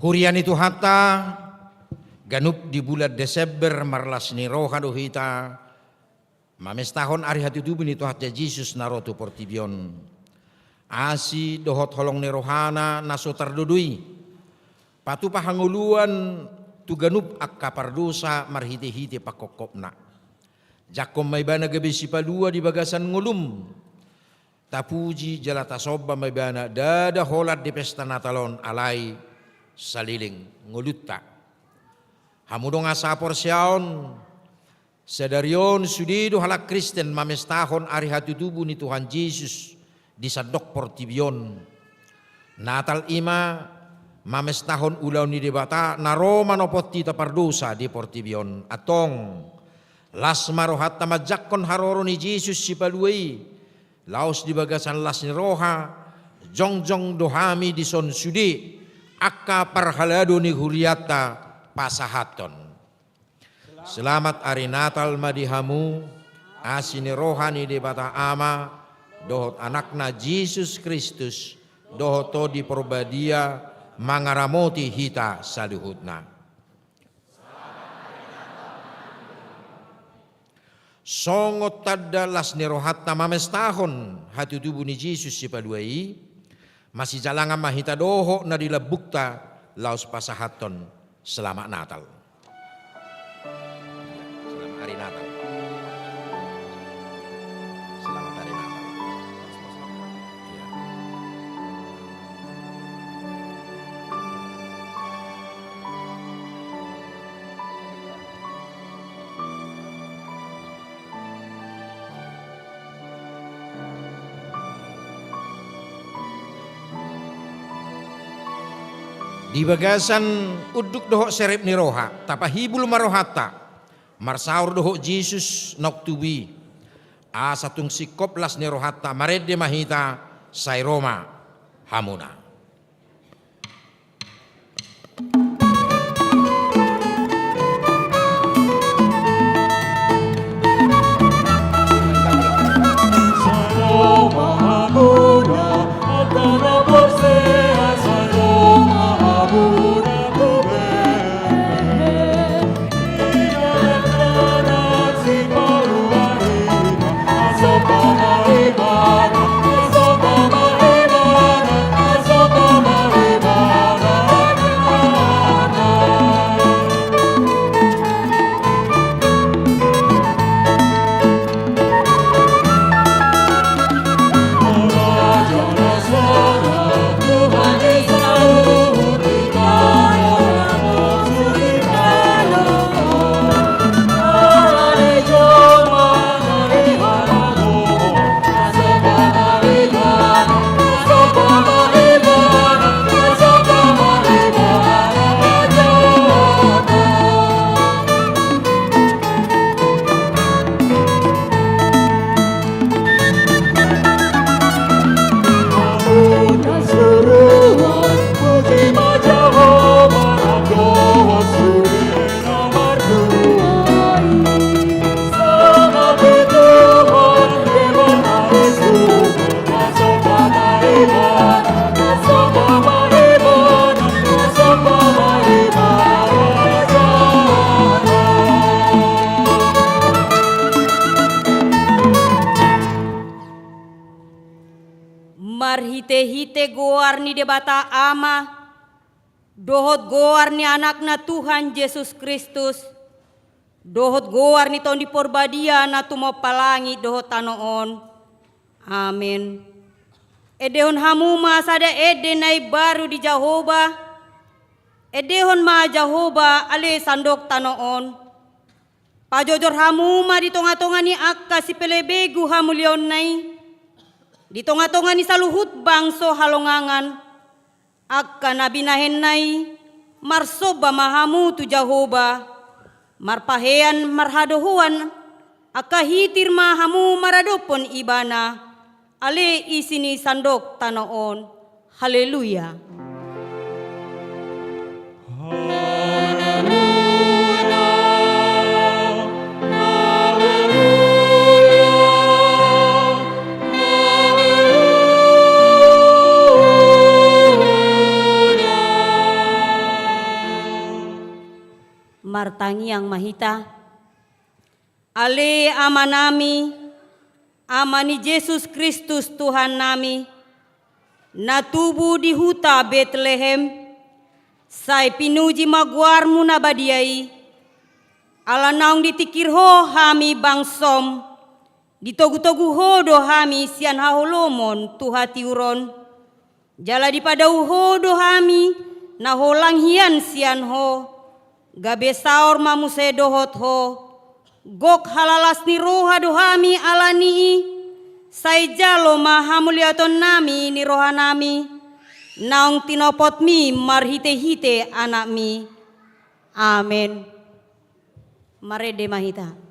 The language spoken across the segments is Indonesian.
Hurian itu hatta ganup di bulan Desember marlas ni roha dohita mames tahun ari hati tubuh ni hatta Jesus narotu portibion asi dohot holong ni rohana naso tardudui patu pahanguluan tu ganup akka pardosa marhite-hite pakokopna jakom may bana gabi si palua di bagasan ngulum tapuji jalata sobba may bana dada holat di pesta natalon alai saliling ngulutta hamudong asapor siaon sedarion sudido halak Kristen mames tahun ari hati tubuh ni Tuhan Yesus di sadok portibion Natal ima mames tahun ulau ni debata naroma no poti tapardosa di portibion atong las marohat tamajakon haroro ni Yesus si paluai laos di bagasan las ni roha jongjong dohami di son sudi akka parhalado ni huriata pasahaton. Selamat hari Natal madihamu asini rohani di bata ama dohot anakna Yesus Kristus dohoto di porbadia mangaramoti hita saluhutna. Songot tada las ni rohatna mames tahun hati tubuh ni Yesus si paluai masih jalangan mahita doho na dilebukta laos pasahaton selamat Natal. Selamat hari Natal. Selamat hari Natal. Ya. Di bagasan uduk dohok serep ni roha tapahibul marohata marsaur dohok Jesus noktubi asatung sikop las ni rohata marede mahita sai Roma hamuna. Marhite-hite goar ni debata ama dohot goar ni anakna Tuhan Yesus Kristus dohot goar ni tahun di porbadia na tumo palangi dohot tanoon amin. Edehon hamu masada ede nai baru di Jahoba edehon ma Jahoba ale sandok tanoon pajojor hamu ma di tonga-tonga ni akka si pelebegu hamulion nai di tonga-tonga ni saluhut bangso halongangan akka nabinahen nai marsoba mahamu tu Jahoba marpahean marhadohuan akka hitir mahamu maradopon ibana ale isini sandok tanoon haleluya. tangiang mahita. Ale ama nami, ama ni Yesus Kristus Tuhan nami, na tubuh di huta Bethlehem, sai pinuji magwarmu na badiai, ala naung ditikir ho hami bangsom, ditogu-togu hodo hami sian haholomon tuhati uron, jala dipadau hodo hami, na holang hian sian ho, gabe saor mamu sedohot ho, gok halalas ni roha dohami alani, sai jalo mahamuliaton nami ni roha nami, naung tinopot mi marhite-hite anak mi. Amen. Marede mahita.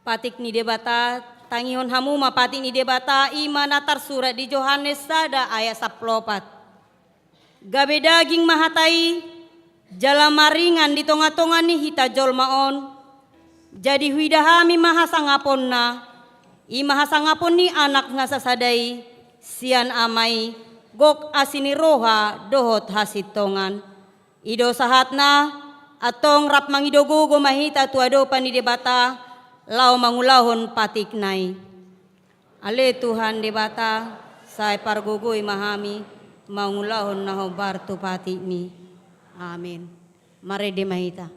Patik ni debata tangihon hamu mapatik ni debata imana tersurat di Yohanes sada ayat 14. Gabe daging mahatai jala maringan di tonga-tonga ni hita jolmaon. Jadi huidahami mahasangapon na imahasangapon ni anak ngasasadai sian amai gok asini roha dohot hasit tongan. Ido sahatna atong rap mangidogo mahita tuado pani debata lau mangulahon patik nai. Ale Tuhan debata sai pargogoi mahami mangulahon naho bartu patik mi. Amin. Mare de mahita.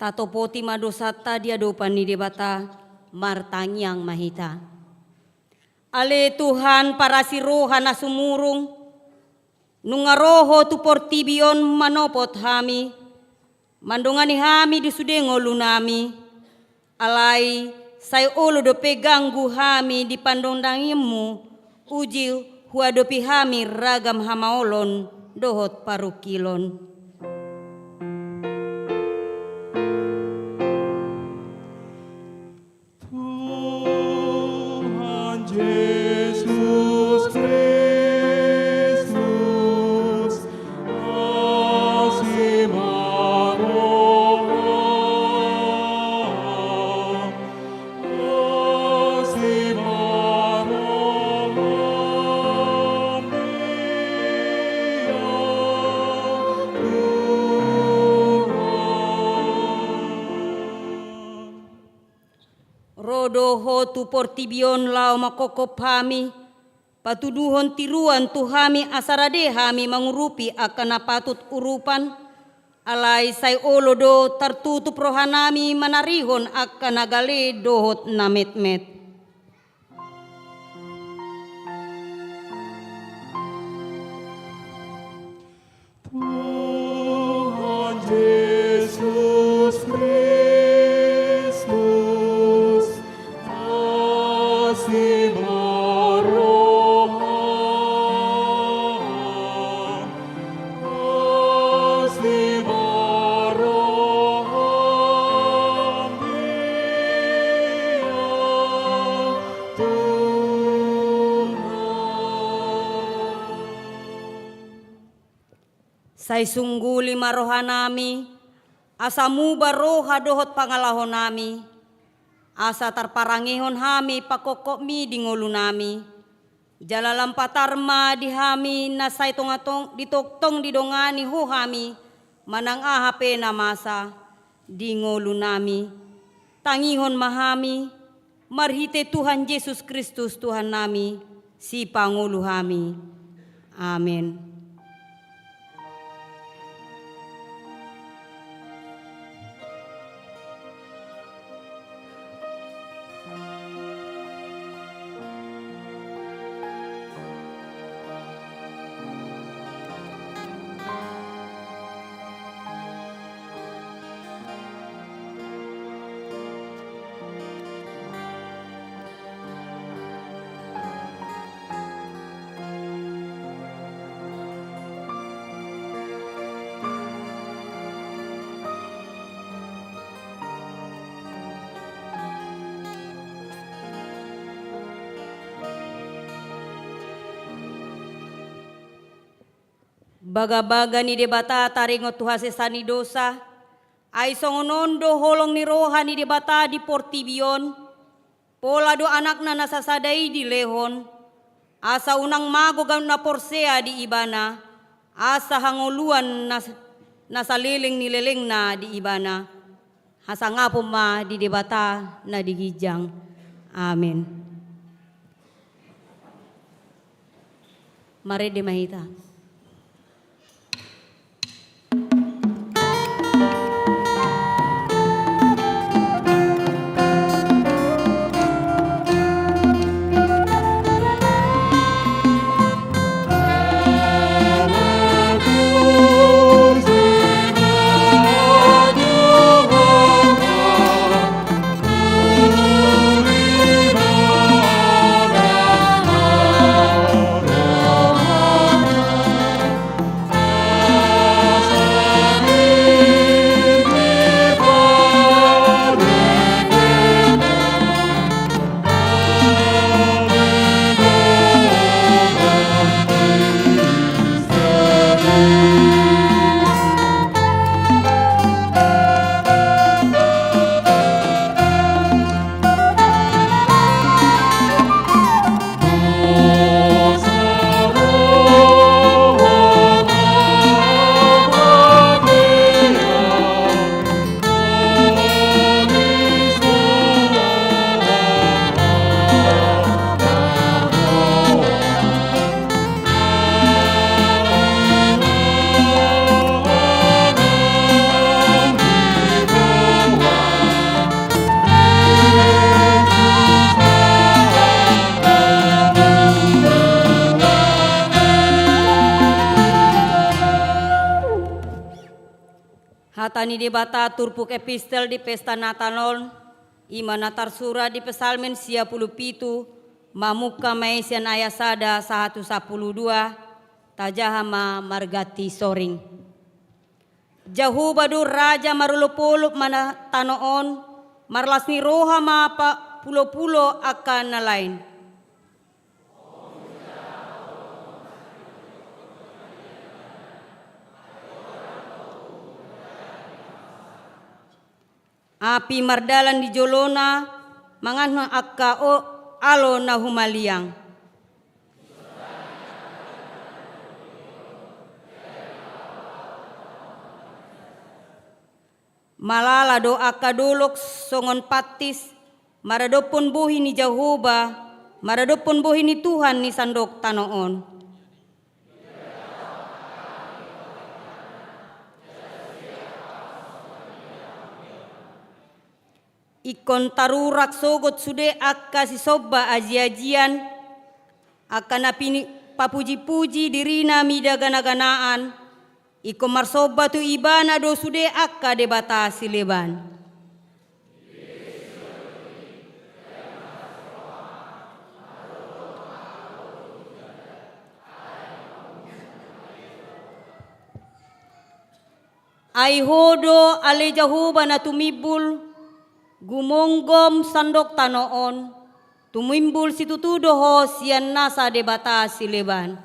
tato poti madosata dia dopan ni debata martangyang mahita. Ale Tuhan para si roha na sumurung, nunga roho tu portibion manopot hami, mandongani hami di sudengo lunami, alai say olo do peganggu hami di pandondangimu, uji huadopi hami ragam hamaolon dohot parukilon. Yesus Kristus, kasih maroham, kasih maroham dia Tuhan. Rodoho tu portibion lau makokop hami, patuduhon tiruan tu hami asarade hami mangurupi akan napatut urupan, alai say olodo tertutup rohanami manarihon akan nagale dohot namet-met. Tuhan Yesus Kristus, kasih maroham, kasih maroham dia Tuhan. Say sungguli marohanami, asa muba roha dohot pangalahon nami, asa tarparangihon hami pakokok mi di ngolu nami, jalalam patarma di hami na say tongatong ditoktong didongani ho hami, manang ahape na masa di ngolu nami, tangihon mahami, marhite Tuhan Yesus Kristus Tuhan nami, si pangulu hami. Amin. Baga-baga ni debata taringot tuhase sani dosa, ay songonondo holong ni roha ni debata di portibion, pola do anak na nasasaday di lehon, asa unang magogam na porsea di ibana, asa hanguluan nasa liling ni leleng na di ibana, hasa nga po ma di debata na di gijang. Amen. Mari di mahita. Tuhan Hatani debata turpuk epistel di pesta Natalon, ima natar surah di pesalmen 57, mamuka maesian ayasada 112, tajahama margati soring. Jahu badur raja marulupulup mana tanoon, marlasni roha ma pulo-pulo akan nalain. Api mardalan di jolona, mangan akka o alo na humaliang. Malala do akka dulok songon patis, maradopon buhi ni Jehovah, maradopon buhi ni Tuhan ni sandok tanoon. Ikon tarurak sogot sude akka si soba aji-ajian, akka napini papuji-puji dirina mida gana-ganaan, ikon marsoba tu ibana do sude akka debata sileban. Ai hodo ale Jehovah na tumibul, gumonggom sandok tanoon, tumimbul situtudoho sian nasa debata sileban.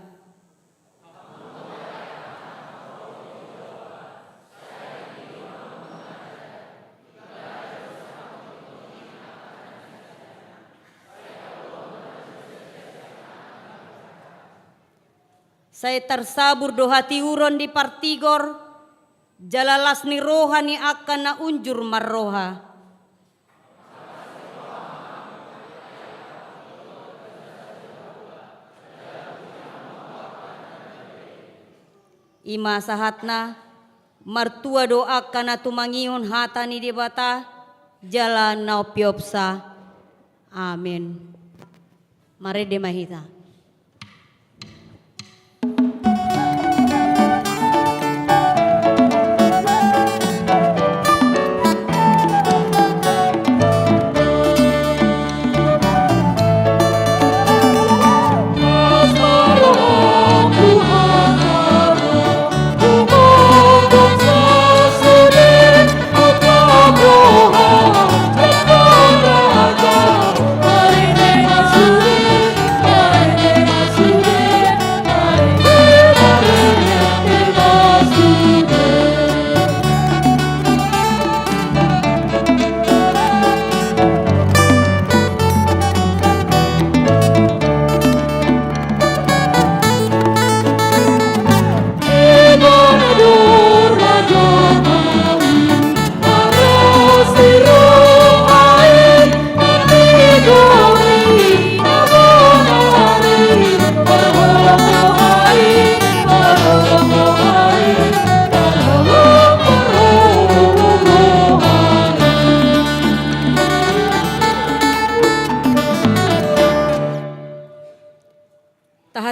Saya tersabur do hati uron di partigor, jalalas ni rohani akan na unjur marroha. Ima sahatna martua doa kana tumangihon hatani debata jalan naupiopsa. Amin. Mari demahita.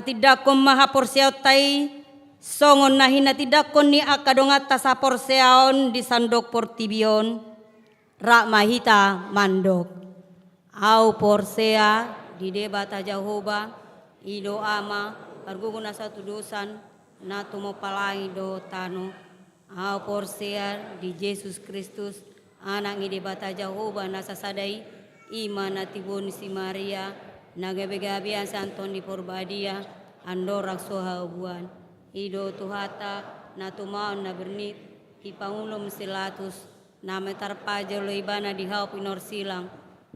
Tidakon maha porseaw tay songon nahina tidakon ni akadongat tasa porseaon di sandok portibion rak mahita mandok au porsea di debata Jehovah ido ama arguguna satu dosan natu mo palangi do tano au porsea di Yesus Kristus anak ni debata Jehovah nasa sadai ima natibon si Maria nagabegabian santon di porbadia andorak soha ubuan ido tuhata na tumaon na bernit ipangulom silatus na metarpaja lo ibana di hau pinor silang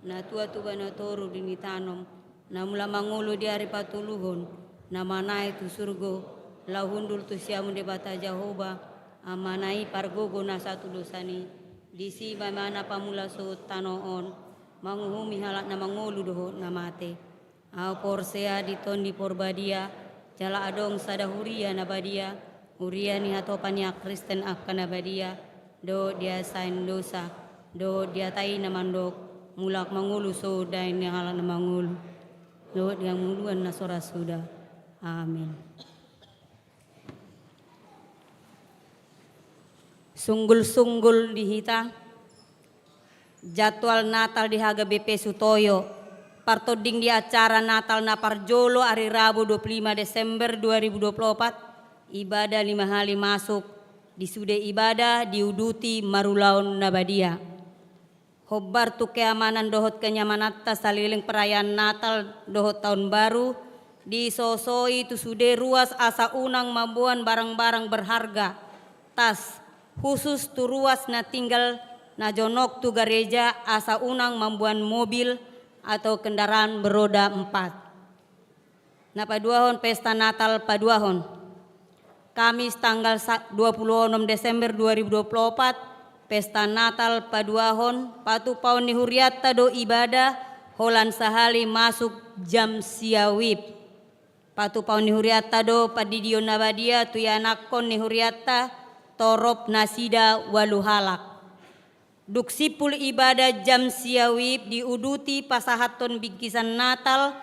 na tua tuba na toru dinitanom na mula mangulo di hari patuluhon na manai tu surgo lahundul tu siamu debata Jehovah amanai pargogo na satu dosani disi mana pamula so tanoon manguhumi halak na mangulu doho na mate au porsea di tondi porbadia jala adong sada huria nabadia huria ni hatopania Kristen akan nabadia do dia sain dosa do dia tai namandok mulak mangulu so dain yang halak na mangulu do dia muluan na sora sudah. Amin. Sunggul-sunggul di hita. Jadwal Natal di HGBP Sutoyo. Partoding di acara Natal na Parjolo hari Rabu 25 Desember 2024. Ibadah 5 hari masuk. Di sude ibadah diuduti marulaun nabadia. Hobbar tu keamanan dohot kenyamanatta saliling perayaan Natal dohot tahun baru. Disosoi tu sude ruas asa unang mambuan barang-barang berharga. Tas khusus tu ruas na tinggal na jonok tu gereja asa unang mambuan mobil atau kendaraan beroda 4. Na paduahon pesta Natal paduahon. Kamis tanggal 26 Desember 2024 pesta Natal paduahon patu paun ni huriatta do ibadah holan sahali masuk jam siawip. Patu paun ni huriatta do padidio nabadia tu yanakon ni huriatta torop nasida waluhalak. Duksipul ibadah jam siawip diuduti pasahaton bingkisan Natal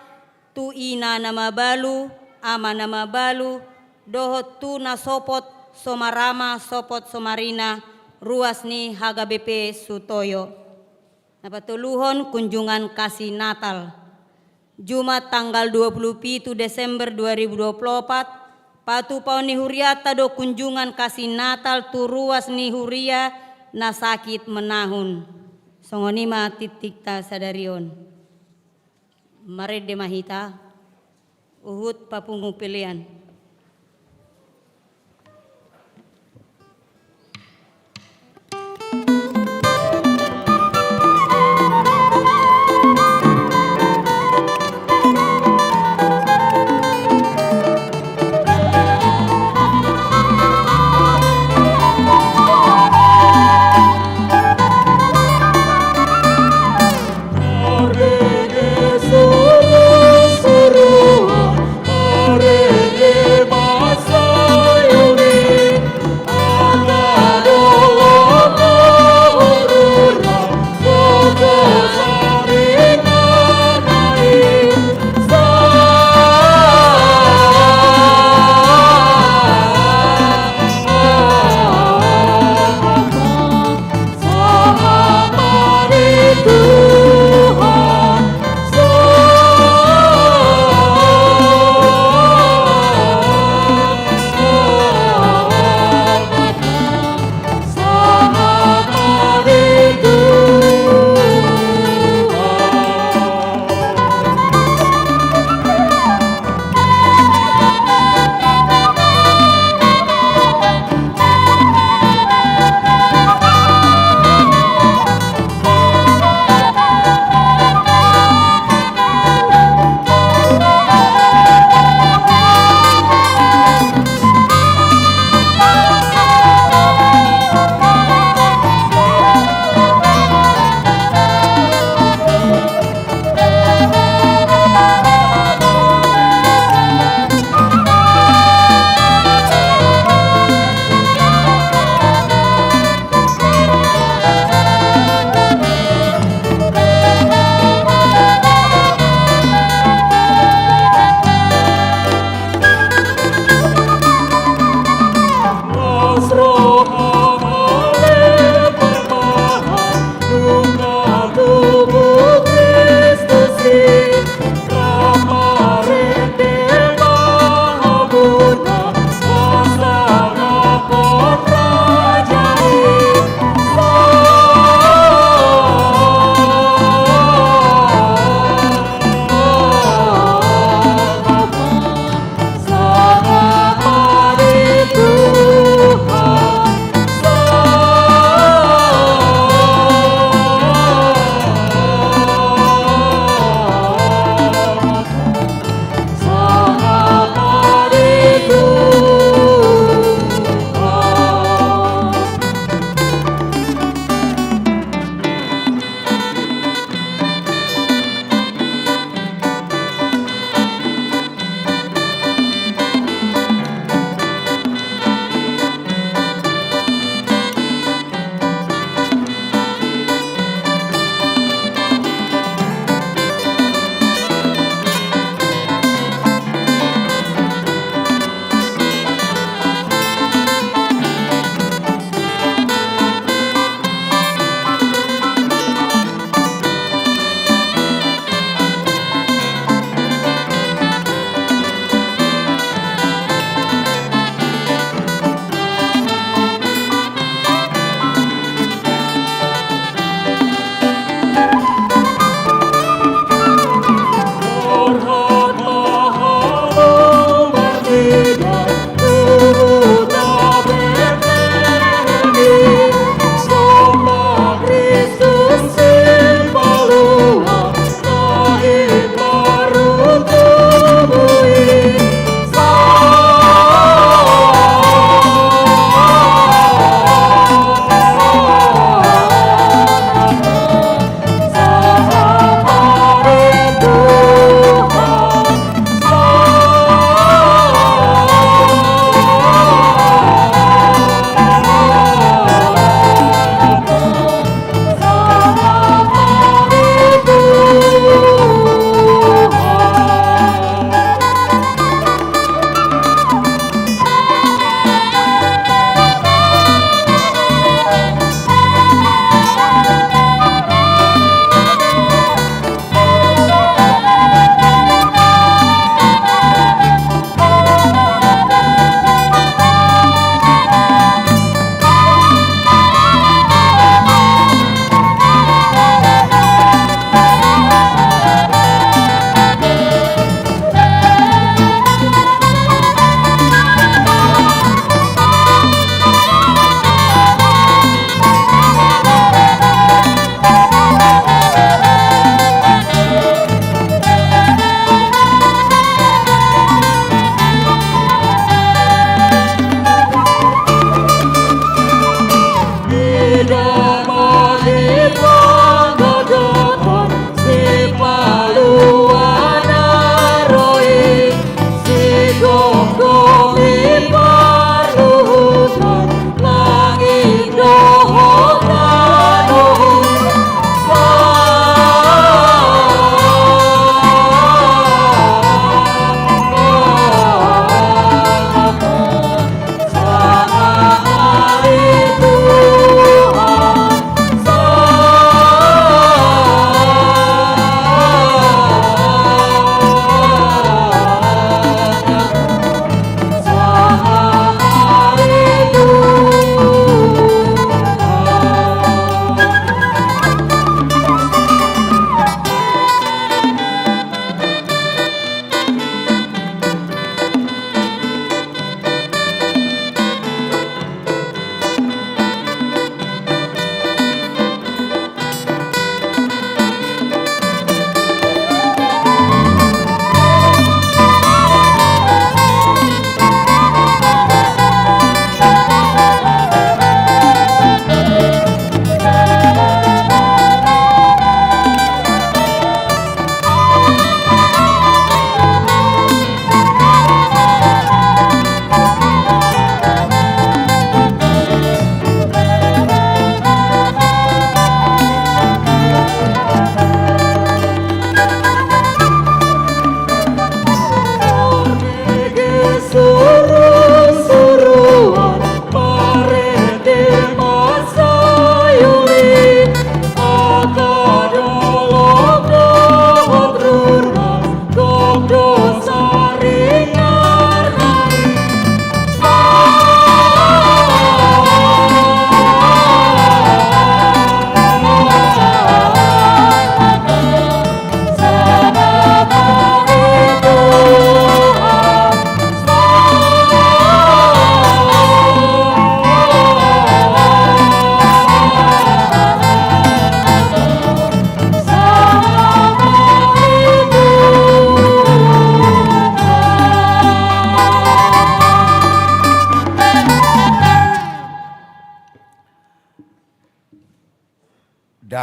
tu ina nama balu ama nama balu dohot tu na sopot somarama sopot somarina ruas ni HGBP Sutoyo. Napatuluhon kunjungan kasih Natal. Jumat tanggal 27 Desember 2024 patu paun ni huriata do kunjungan kasih Natal tu ruas ni huria na sakit menahun. Songonima titik ta sadarion. Mare de mahita uhut papungu pilihan. Arege suru surua, arege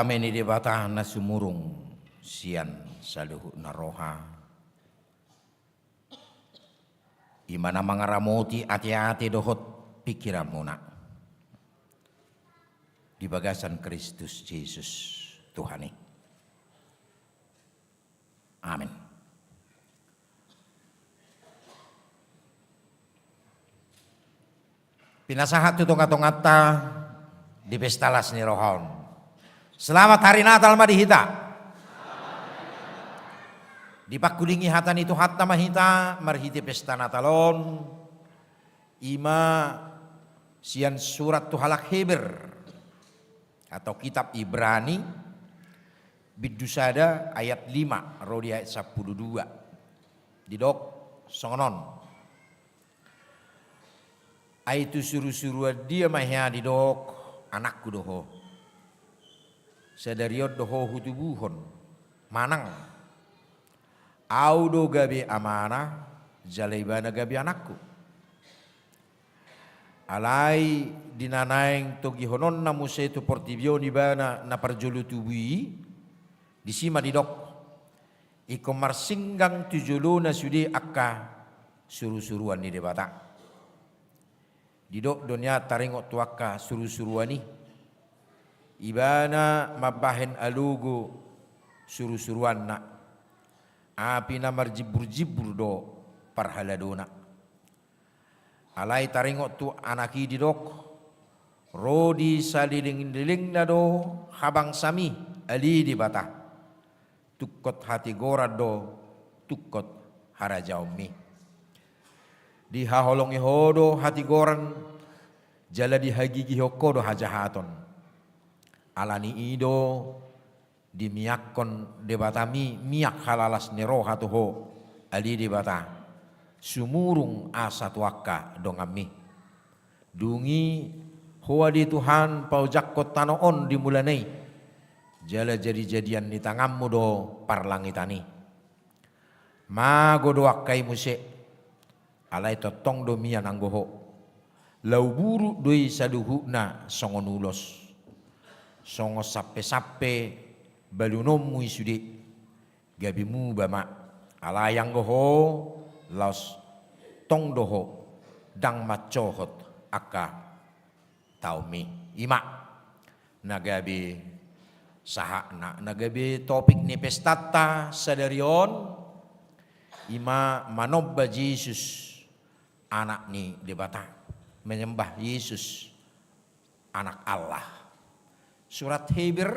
damai ni debata na sumurung sian saluhu na roha. Imana mangaramoti ati-ati dohot pikiran muna. Di bagasan Kristus Yesus Tuhani. Amin. Pinasahat tutong-atong-ata di pestalas ni rohon. Selamat hari Natal madihita. Di pakulingi hatan itu hatta mahita marhiti pesta Natalon. Ima sian surat tuhalak Heber atau kitab Ibrani bidusada ayat 5 rodi ayat 12 didok songonon. Aitu suruh-suruh dia mahya didok anakku doho. Sadariot doho hutubuhon manang. Audo gabi amanah jalaibana gabi anakku. Alai dinanaing togihonon na muse tu portibio ni bana na parjulu tubui disima didok. Iko marsinggang tujulu na sudi akka suruh-suruhan ni debata. Didok dunia taringok tuaka suruh-suruani. Ibana mabahen alugu suruh-suruan na. Api na marjibur-jibur do parhaladona. Alai taringok tu anaki didok. Rodi saliling-liling na do habang sami ali di bata. Tukot hati gorad do tukot harajaumi. Di haholongi hodo hati goran jala di hagigi hokodo hajahaton. Alani ido di miakon debatami miak halalas nero hatuho ali debata sumurung asa tuaka dongami. Dungi hoa di Tuhan pau jakot tanoon di mulanai jala jadi-jadian di tanganmu do parlangitani. Mago doakai musik. Alai totong do mian anggoho. Lau buru doi saduhu na songonulos. Songo sape-sape balunom muisudi. Gabimu bama. Alai anggoho laos tong doho. Dang macohot aka taumi. Ima. Nagabi saha na. Nagabi topik ni pestata sadarion. Ima manobba Jesus. Anak ni debata menyembah Yesus anak Allah. Surat Heber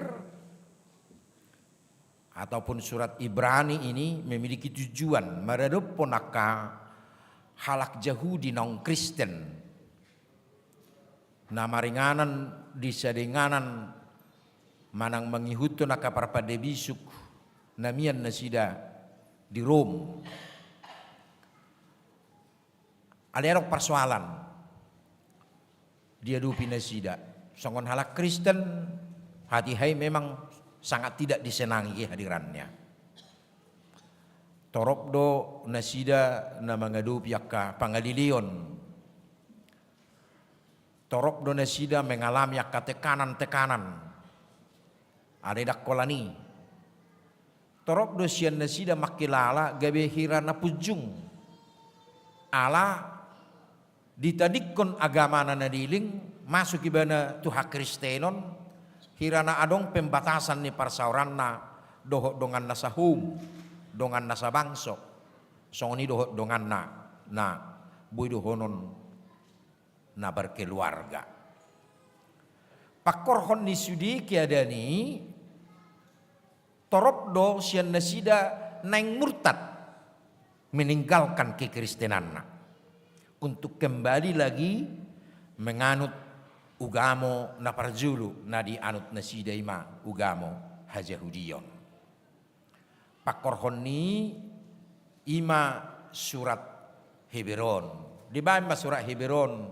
ataupun surat Ibrani ini memiliki tujuan meredup ponaka halak Yahudi nong Kristen. Nama ringanan disadinganan manang mengihutun naka parpade bisuk namian nasida di Rom. Alerok persoalan dia dupi nasida songon halak Kristen hati hai memang sangat tidak disenangi hadirannya. Torop do nasida na mengadupi akka pangalilion. Torop do nasida mengalami akka tekanan-tekanan. Ada kolani. Torop do sian nasida makilala gabe hirana pujung. Ala ditadikon agama na nadiling masuk ibana tuha Kristenon hirana adong pembatasan ni parsauran na doho dongan na sahum dongan na sa bangso songoni doho dongan na buy dohonon na berkeluarga pakorhon ni sudi kiadani torop do sian nasida naing murtad meninggalkan kekristenan untuk kembali lagi menganut ugamo na parjulu na dianut na sidaima ugamo hajahudiyon. Pakorhon ni ima surat Heberon. Di bawah surat Heberon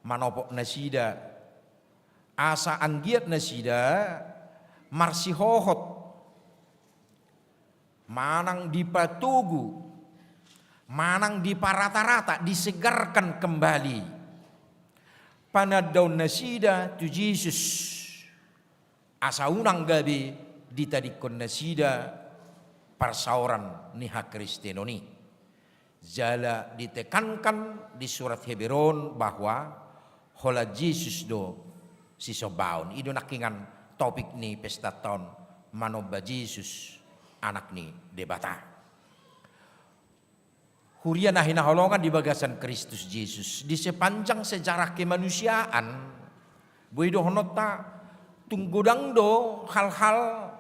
manopok na sida asa anggiat na sida marsihohot manang dipatugu manang diparata-rata disegarkan kembali panadaw nasida tu Jesus asa unang gabi ditadikon na sida parsauran ni hak Kristenoni. Jala ditekankan di surat Hebron bahwa hola Jesus do si sobaon. Ido nakingan topik ni pesta tahun manoba Jesus anak ni debata. Huria na hinaholongan di bagasan Kristus Yesus. Di sepanjang sejarah kemanusiaan, buido honota tunggudang do hal-hal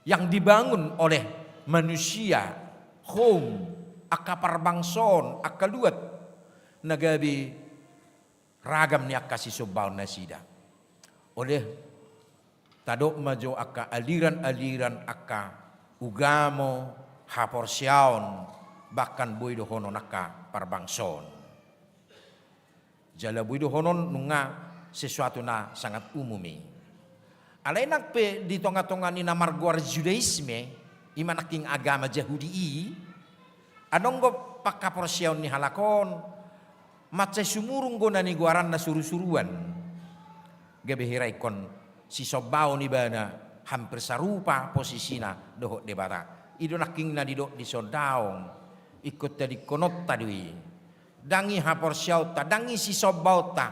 yang dibangun oleh manusia, home, akaparbangson, akaluat, nagabi ragam ni akasi sobaon na sida. Oleh tadok majo aka aliran-aliran aka ugamo, haporsyaon, bahkan buido honon naka parbangson. Jala buido honon nunga sesuatu na sangat umumi. Alay nagpe di tonga-tonga ni namarguar Judaisme, imanaking agama Yahudi, anong go pakaporsyaon ni halakon, matse sumurung go na ni guaran na suru-suruan. Gabihiray kon si sobaw ni bana hampir sarupa posisina dohot debata. Ido naking na didok di sodaong. Ikut tadi konot tadi, dangi haporsyaw ta, dangi si sobaw ta,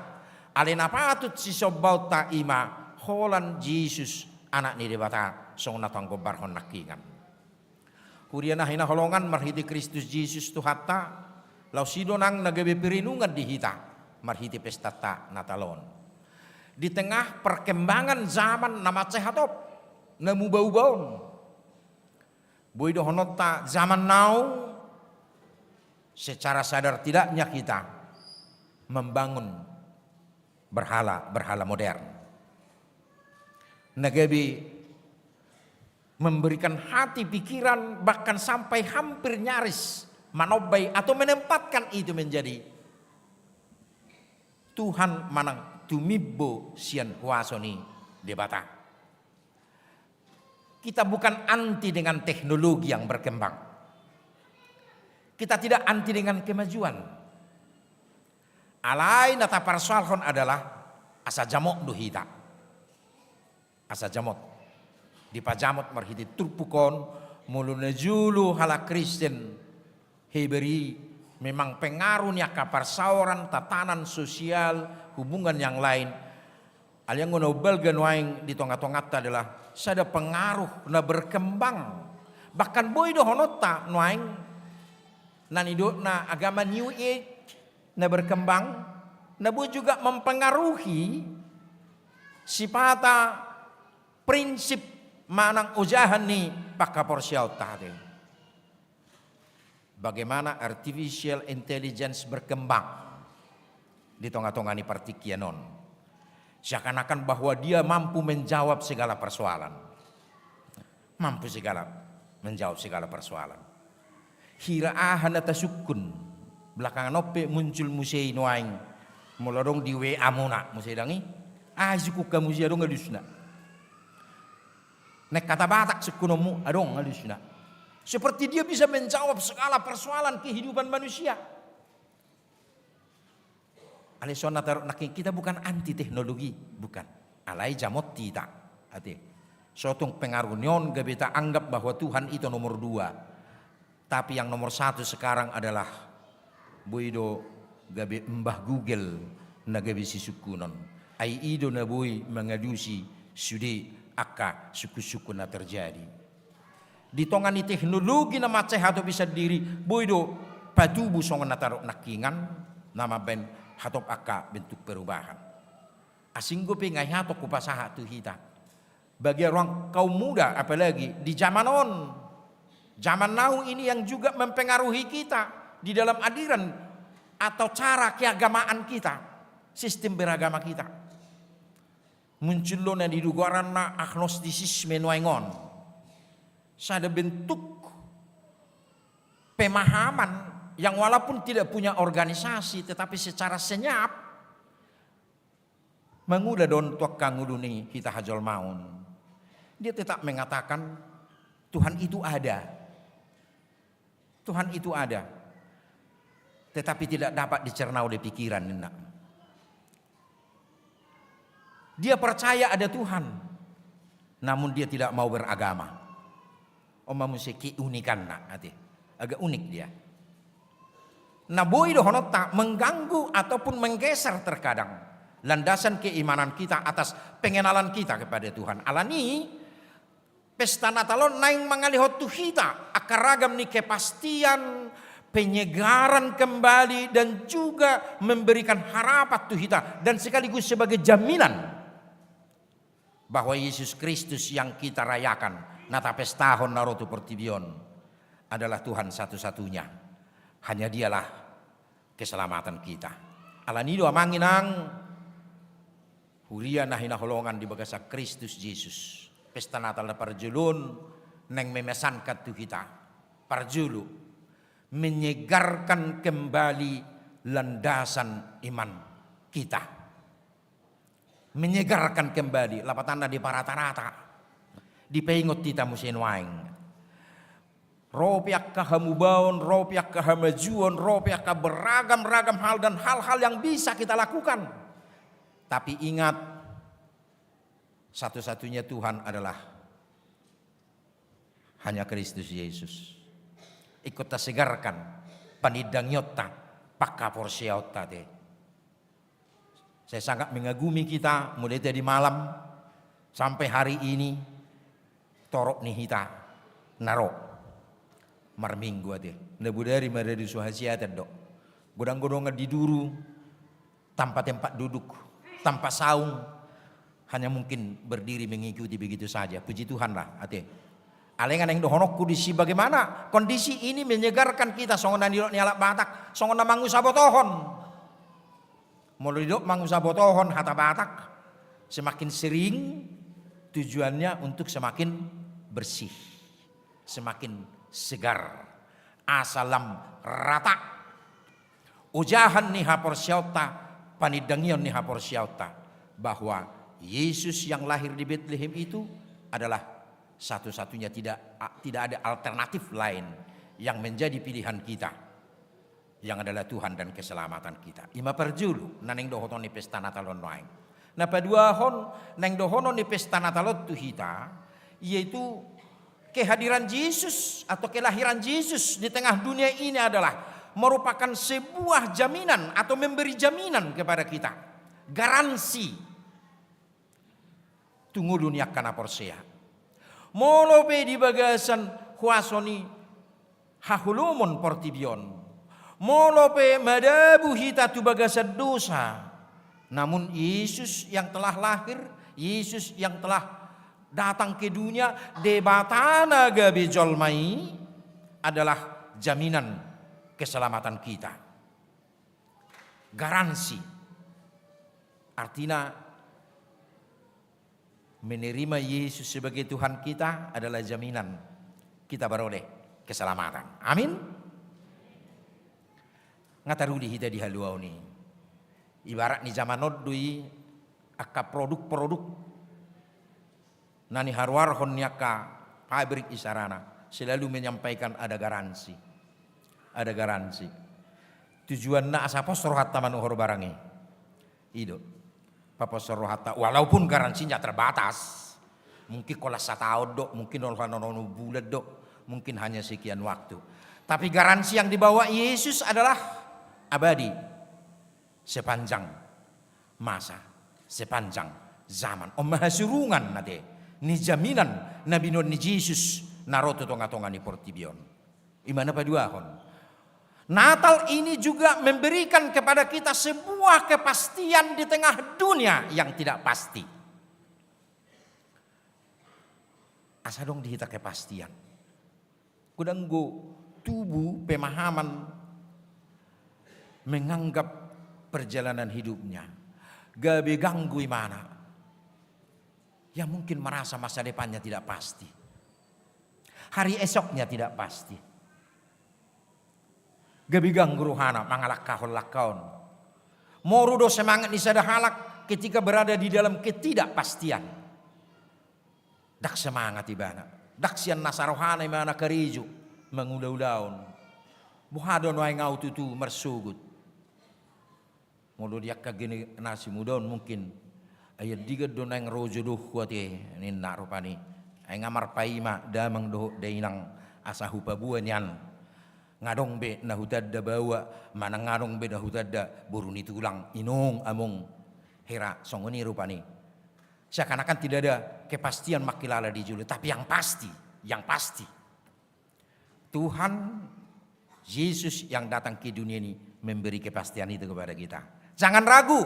alena patut si sobaw ta ima holan Jesus anak ni debata song natang gobarhon nakingan. Kuriana hina holongan marhiti Kristus Jesus tuhatta, lau sidonang nagabe pirinungan di hita marhiti pesta ta natalon. Di tengah perkembangan zaman nama sehatop, namu bau-baun. Boy dohonot ta zaman now. Secara sadar tidaknya kita membangun berhala modern. Nagabi memberikan hati pikiran bahkan sampai hampir nyaris manobai atau menempatkan itu menjadi Tuhan manang tumibbo sian huasoni debata. Kita bukan anti dengan teknologi yang berkembang. Kita tidak anti dengan kemajuan. Alai nata parsalhon adalah asa jamok duhita. Asa jamot. Di pajamot marhiti turpukon muluna julu hala Kristen heberi memang pengaruhnya kaparsauran, tatanan sosial, hubungan yang lain. Aliang ngono belgan waing di tonga-tongat adalah sada pengaruh na berkembang. Bahkan boy do honota waing nanidot na agama New Age na berkembang, nabu juga mempengaruhi sipata prinsip manang ujahan ni pakaporsyaw tadi. Bagaimana artificial intelligence berkembang di tengah-tengah ni partikianon. Seakan-akan bahwa dia mampu menjawab segala persoalan. Mampu menjawab segala persoalan. Hiraahan na tasukun. Belakangan ope muncul musei noaing. Muladong di WA muna. Musei dangi. Suku ka musei adong alusna. Nek kata batak sekunomu adong alusna. Seperti dia bisa menjawab segala persoalan kehidupan manusia. Alisona taruh kita bukan anti teknologi. Bukan. Alai jamot tidak. Hati. Sotong pengaruh nyon gabita anggap bahwa Tuhan itu nomor 2. Tapi yang nomor 1 sekarang adalah boido gabe mbah Google na gabe si sukunon. Ai ido na boy mengadusi sude aka suku-suku na terjadi. Di tongani teknologi na matse hato bisa diri boido patubu songon na tarok nakingan nama ben hatop aka bentuk perubahan. Asinggo pe ngai hato kupasaha tu hita. Bagi orang kaum muda apalagi di zaman Zaman now ini yang juga mempengaruhi kita di dalam aliran atau cara keagamaan kita, sistem beragama kita. Muncul na di dugaran na agnostisisme nuaingon. Sada bentuk pemahaman yang walaupun tidak punya organisasi tetapi secara senyap menguda don tuak kanguduni kita hajol maun. Dia tetap mengatakan Tuhan itu ada. Tuhan itu ada, tetapi tidak dapat dicerna oleh pikiran. Dia percaya ada Tuhan, namun dia tidak mau beragama. Manusia keunikan agak unik dia. Nah boy dohonot tak mengganggu ataupun menggeser terkadang landasan keimanan kita atas pengenalan kita kepada Tuhan. Alani pesta Natalon naing mangalihot tuhita akaragam ni kepastian, penyegaran kembali dan juga memberikan harapan tuhita dan sekaligus sebagai jaminan bahwa Yesus Kristus yang kita rayakan nata pestahon narotu portibion adalah Tuhan satu-satunya. Hanya dialah keselamatan kita. Alanido amanginang huria nahina holongan di bagasa Kristus Yesus. Pesta Natal na parjulun neng memesankan tu kita. Parjulu menyegarkan kembali landasan iman kita. Menyegarkan kembali lapatana di parata-rata. Di pengot kita musin waing. Ropiak kahamubaon, ropiak kahamajuan, ropiak beragam-ragam hal dan hal-hal yang bisa kita lakukan. Tapi ingat, satu-satunya Tuhan adalah hanya Kristus Yesus. Ikut ta segarkan panidang yotta pakka porsiaota te. Saya sangat mengagumi kita mulai dari malam sampai hari ini. Torok nih hita narok marminggu ade nebudari maradi suhasiatan dok godang-godongan diduru tanpa tempat duduk tanpa saung hanya mungkin berdiri mengikuti begitu saja. Puji Tuhan lah ate alengan yang dohonok kudisi bagaimana kondisi ini menyegarkan kita songonan dilok nialak batak songonan mangu sabotohon molidok mangu sabotohon hata batak semakin sering tujuannya untuk semakin bersih, semakin segar, asalam rata. Ujahan nih porsiauta, panidangion nih porsiauta bahwa Yesus yang lahir di Bethlehem itu adalah satu-satunya, tidak ada alternatif lain yang menjadi pilihan kita, yang adalah Tuhan dan keselamatan kita. Ima perjulu naneng dohoton ni pesta Natalon lain. Nah padua hon neng dohonon ni pesta Natalon tu hita yaitu kehadiran Yesus atau kelahiran Yesus di tengah dunia ini adalah merupakan sebuah jaminan atau memberi jaminan kepada kita. Garansi. Tunggu dunia kana porsea. Molope di bagasan huasoni hahulumon portibion. Molope madabu hita tu bagasan dosa. Namun Yesus yang telah lahir, Yesus yang telah datang ke dunia debatana gabe jolmai adalah jaminan keselamatan kita. Garansi. Artinya menerima Yesus sebagai Tuhan kita adalah jaminan kita beroleh keselamatan. Amin. Ngatarudi hita di haluau ni. Ibarat ni zaman nodui akka produk-produk nani harwar honnyaka pabrik isarana selalu menyampaikan ada garansi. Ada garansi. Tujuan na asa postor hatta manuhor barangi. Ido. Papostor hatta walaupun garansinya terbatas. Mungkin kolas setahun dok, mungkin nol bulan dok, mungkin hanya sekian waktu. Tapi garansi yang dibawa Yesus adalah abadi. Sepanjang masa, sepanjang zaman. Mahasurungan nade. Ni jaminan Nabi non ni Yesus naroto tonga-tonga ni portibion. Imana paduahon. Natal ini juga memberikan kepada kita sebuah kepastian di tengah dunia yang tidak pasti. Asa dong dihita kepastian. Kudanggo tubuh pemahaman menganggap perjalanan hidupnya. Gabe ganggu imana. Yang mungkin merasa masa depannya tidak pasti. Hari esoknya tidak pasti. Gabigang guruhana mangalak kahol lakaon. Morudo semangat ni sadahalak ketika berada di dalam ketidakpastian. Dak semangat ibana. Dak sian nasarohana imana kariju mengulau-ulaun. Buhadon wae ngau tutu mersugut. Mulu dia kagini nasi mudon mungkin ayat diga doneng rojo duh kuate ninna rupani ay ngamar paima damang doh dainang asahu pabuan yan ngadong be nahutadda bawa mana ngadong be nahutadda buruni tulang inung among hera songoni rupani seakan-akan tidak ada kepastian makilala di julu, tapi yang pasti Tuhan Yesus yang datang ke dunia ini memberi kepastian itu kepada kita. Jangan ragu.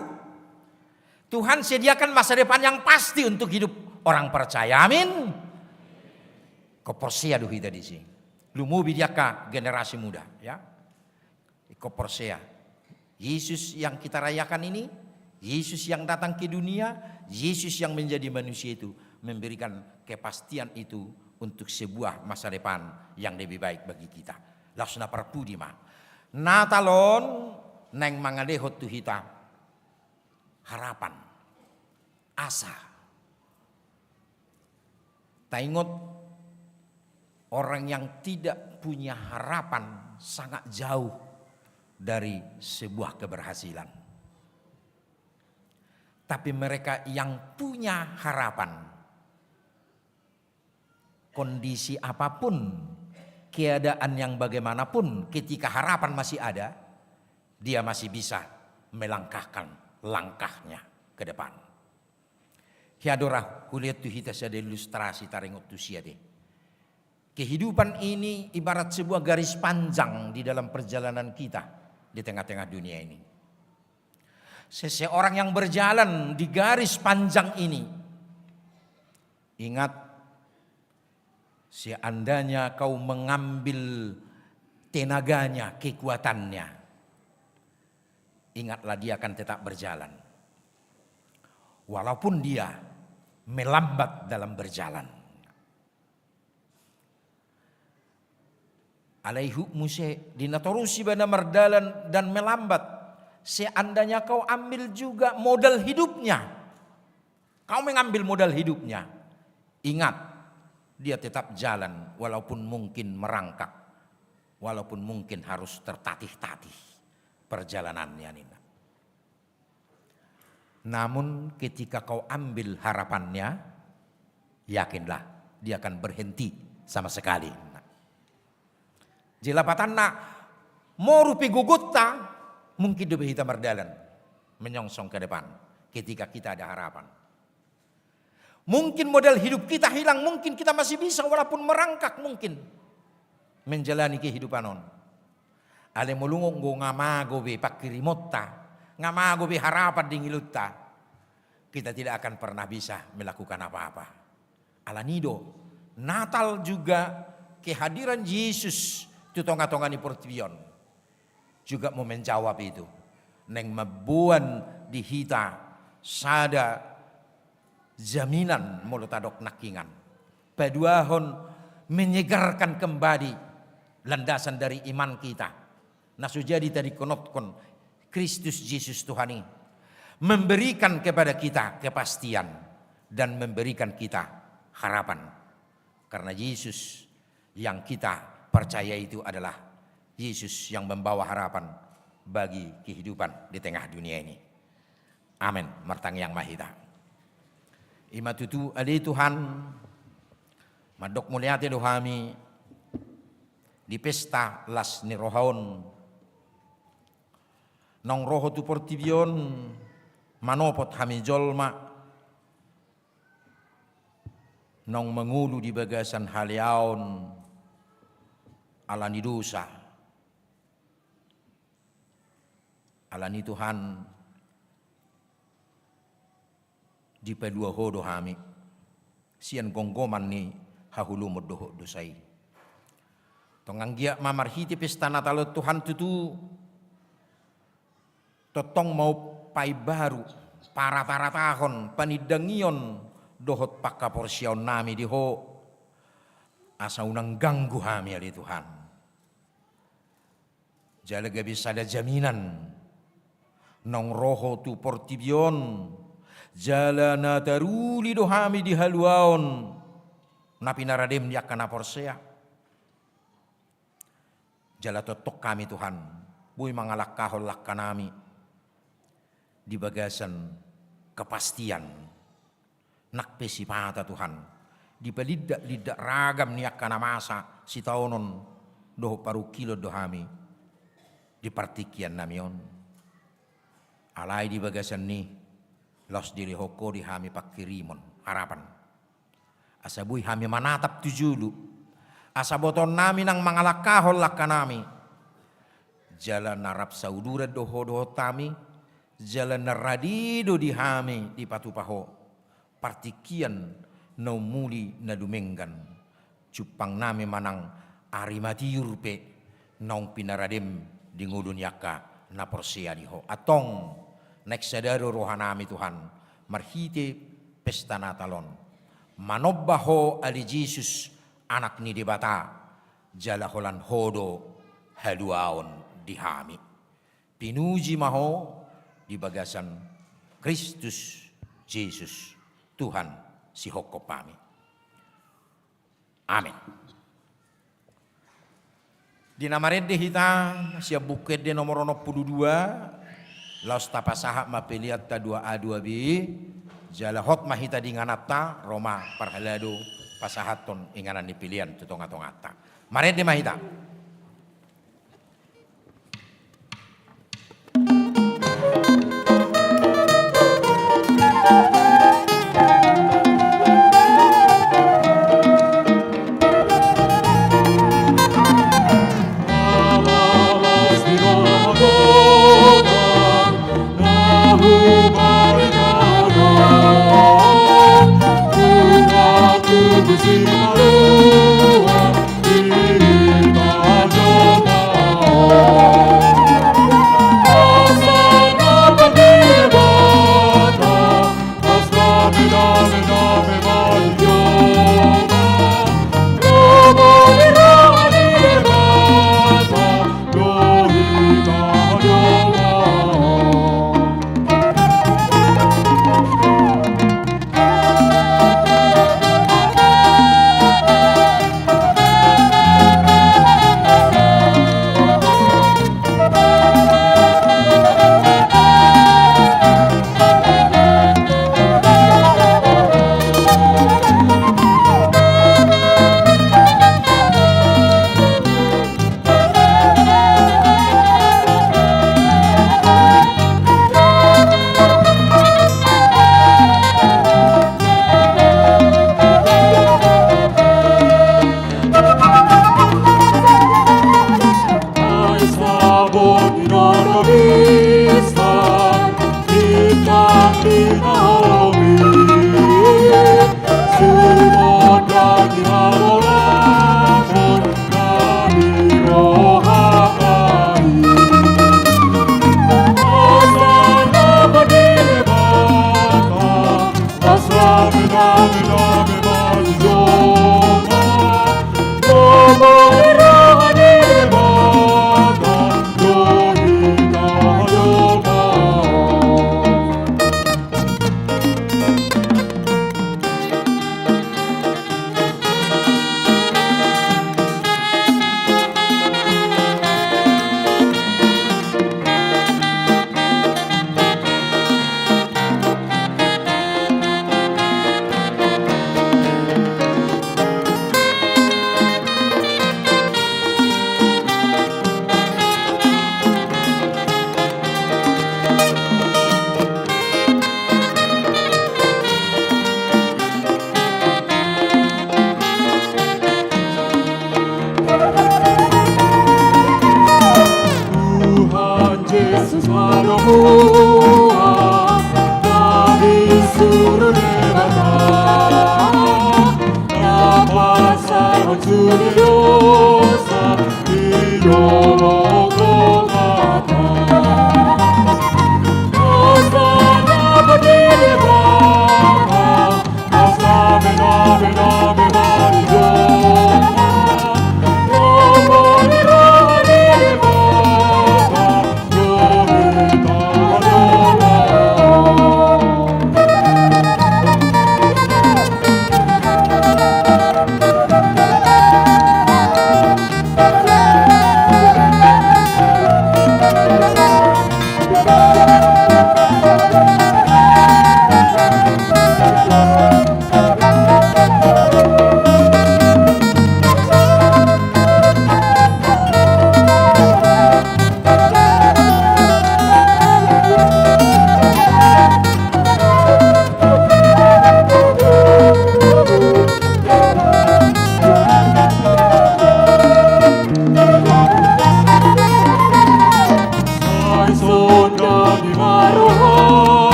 Tuhan sediakan masa depan yang pasti untuk hidup orang percaya. Amin. Koporsia duhita di sini. Lumu bidiaka generasi muda, ya. Koporsia. Yesus yang kita rayakan ini, Yesus yang datang ke dunia, Yesus yang menjadi manusia itu memberikan kepastian itu untuk sebuah masa depan yang lebih baik bagi kita. Lasuna perpudima. Natalon neng mangadehot tuhita harapan, asa. Taingot orang yang tidak punya harapan sangat jauh dari sebuah keberhasilan. Tapi mereka yang punya harapan, kondisi apapun, keadaan yang bagaimanapun, ketika harapan masih ada, dia masih bisa melangkahkan langkahnya ke depan. Hiadora kulihat tu hita sada ilustrasi taringot tu siade. Kehidupan ini ibarat sebuah garis panjang di dalam perjalanan kita di tengah-tengah dunia ini. Seseorang yang berjalan di garis panjang ini, ingat, seandainya kau mengambil tenaganya, kekuatannya, ingatlah dia akan tetap berjalan. Walaupun dia melambat dalam berjalan. Alaihu muse dinatorusi bana merdalan dan melambat. Seandainya kau ambil juga modal hidupnya, kau mengambil modal hidupnya, ingat dia tetap jalan walaupun mungkin merangkak, walaupun mungkin harus tertatih-tatih perjalanannya Nina. Namun ketika kau ambil harapannya, yakinlah dia akan berhenti sama sekali. Jelapatan nak mau rupi gugutta, mungkin lebih kita berdalan menyongsong ke depan ketika kita ada harapan. Mungkin modal hidup kita hilang, mungkin kita masih bisa walaupun merangkak mungkin menjalani kehidupan on. Ale mulungong go ngamago be pakirimota, ngamago be harapan dingilutta. Kita tidak akan pernah bisa melakukan apa-apa. Alanido, Natal juga kehadiran Yesus tu tonga-tonga ni portion juga mau menjawab itu. Neng mabuan di hita sada jaminan molotadok nakingan. Paduahon menyegarkan kembali landasan dari iman kita. Nasujadi tadi konotkon Kristus Yesus Tuhan ini memberikan kepada kita kepastian dan memberikan kita harapan. Karena Yesus yang kita percaya itu adalah Yesus yang membawa harapan bagi kehidupan di tengah dunia ini. Amin. Martang yang mahita. Imatutu adi Tuhan. Madok muliati dohami. Di pesta las ni rohaon. Nong roho tu portibion. Manopot hami jolma. Nong mengulu di bagasan haliaon. Alani dosa. Alani Tuhan di pedua hodo hami sian gonggoman ni hahulu modoh dosai tonganggia mamarhiti pesta Natal Tuhan tutu totong mau pai baru para tahun panidangion dohot pakka porsion nami di ho asa unang ganggu hami ali Tuhan jalaga bisa ada jaminan nong roho tu portibion jalana taruli dohami di haluaon napi naradem dia kana porsea jala totok kami Tuhan bui mangalak kahol lakkanami di bagasan kepastian. Nak pesipata Tuhan. Di pelidak-lidak ragam niak kana masa si taonon doh paru kilo dohami di partikian namion. Alai di bagasan ni los diri hoko di hami pakirimon harapan. Asabui hami manatap tujulu. Asaboton nami nang mangalakahol lakanami. Jalan narap saudura doho tami. Jalan naradido di hami di patupaho. Partikian no muli na dumenggan. Cupang nami manang arimatiurpe naung pinaradem di ngudunyaka na porsia diho. Atong neksadaro rohanami Tuhan. Marhite pesta natalon. Manobbaho ali Jesus anak ni dibata. Jalaholan hodo haluaon dihami. Pinuji maho di bagasan Kristus Jesus Tuhan si hokko pami. Amin. Di namarede hita siya bukit de nomor 22 laos tapasaha mapeliat ta 2A 2B jalahot mahita di nganata Roma parhalado pasahaton inganan ni pilihan tutong-atong-ata. Marede mahita.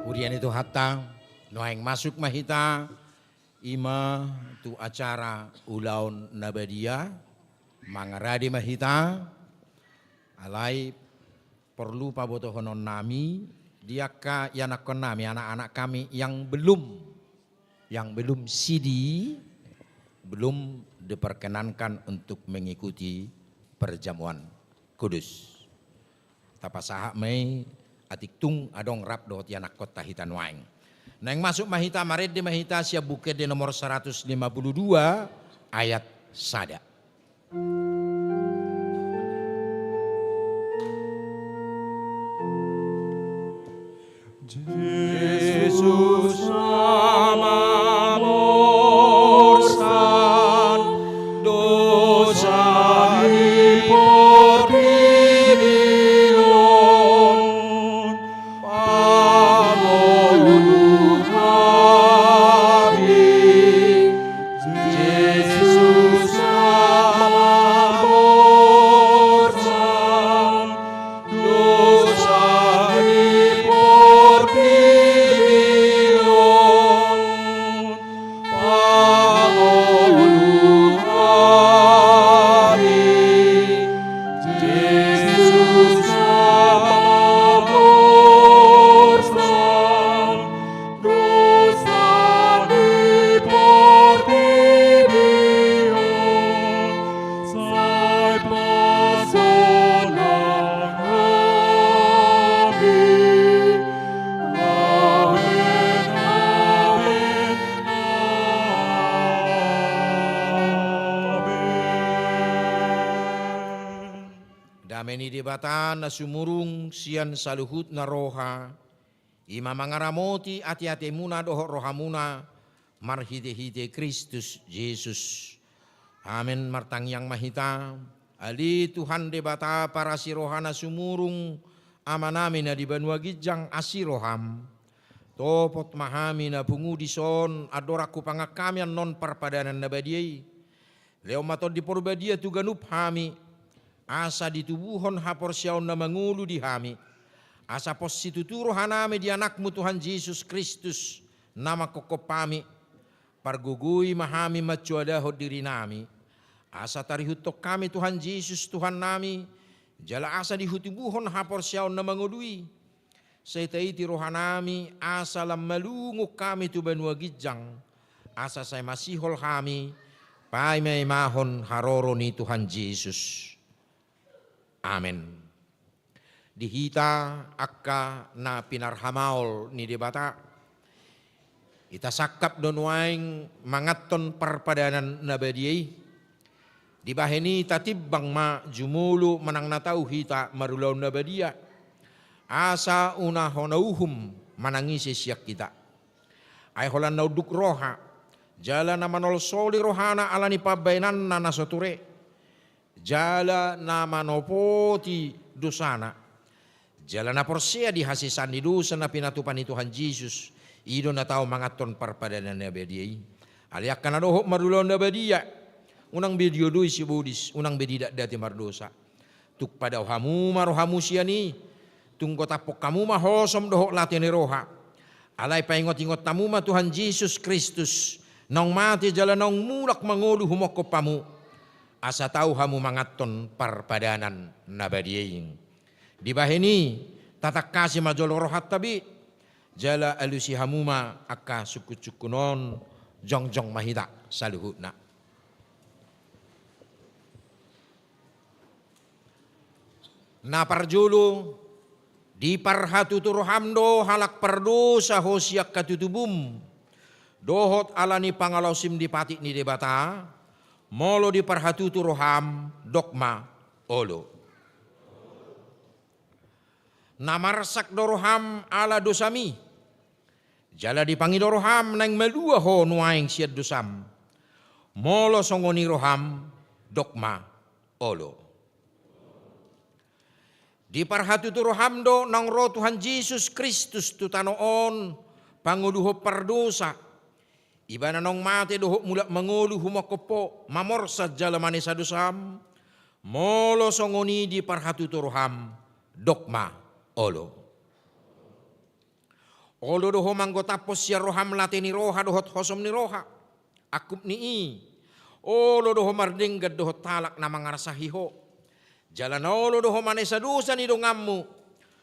Urian itu hatta, noeng masuk mahita, ima tu acara ulaun nabadia, mangaradi mahita, alai perlu pabotohonon nami, diaka yanakon nami, anak-anak kami yang belum sidi, belum diperkenankan untuk mengikuti perjamuan kudus. Tapasaha mei atik tung adong rap dohot yanak kota hitan waeng. Nah yang masuk mahita maret di mahita siap buket di nomor 152 ayat sada. Yesus nama morsan dosa dipordirion pamolu kami. Yesus nama morsan dosa Dameni debatan na sumurung sian saluhut na roha, ima mangaramoti ati-ati muna doho rohamuna, marhite-hite Kristus Yesus. Amin martang yang mahita, ali Tuhan debata para si rohana sumurung, amanami na di banua gijang asiroham. Topot mahami na pungudison, adoraku pangakamian non parpadanan na badiyay. Leo matod di porbadia tu ganup hami, asa ditubuhon hapor siyaw na mangulu di hami. Asa pos situturo hanami di anakmu Tuhan Yesus Kristus, nama kokopami, pargugui mahami macuadaho diri nami. Asa tarihutok kami Tuhan Yesus Tuhan nami, jala asa dihutubuhon hapor siyaw na mangului. Sa itaiti rohanami, asa lam malungok kami tu banua gijang, asa say masihol kami, pay may mahon haroro ni Tuhan Yesus. Amen. Dihita akka na pinarhamaol ni debata, ita sakap don waing mangaton parpadanan na badiyay, di baheni tatibang ma jumulu manang natau hita marulaw na badiya, asa una honauhum manangisi siyak kita. Ay holan nauduk roha, jala na manol soli rohana ala ni pabainan na nasoture, jala na manopoti dosana, jala na porsia di hasisan di dosa na pinatupan ni Tuhan Yesus, ido na tao mangaton parpadanan na badiyay. Aliak ka na doho marulaw na badiya, unang video doy si budis, unang bedidak dati mardosa. Tuk padaw hamu marohamu siya ni, tungko tapok kamu mahosom doho lati ni roha. Alay paingot-ingot tamu ma Tuhan Yesus Kristus, nang mati jala nang mulak mangulu humokop pamu. Asa tahu hamu mangaton parpadanan na badiyay. Di baheni tatak kasih majol rohat tabi, jala alusi hamuma akka sukut-sukunon jong-jong mahita saluhutna. Na parjulu di parhatu turuhamdo halak perdosa hosiak katutubum, dohot alani pangalausim dipati ni debata, molo di parhatu turuham dogma olo. Namarsak doroham ala dosami, jala dipangi doroham nang melua ho nuaing siad dosam. Molo songoni roham dokma olo. Di parhatu tu rohamdo nang roh Tuhan Yesus Kristus tu tanoon panguduho pardosa. Ibana nong mate doho mulak mangulu humakopo mamorsa jalamane sa dosam. Molo songoni di parhatu tu roham dokma olo. Olo doho manggotapos ya roham lateni roha dohot hosom ni roha. Akup ni i. Olo doho mardinggad doho talak na mangarasahiho. Jalan olo doho manesa dosa ni dongammu.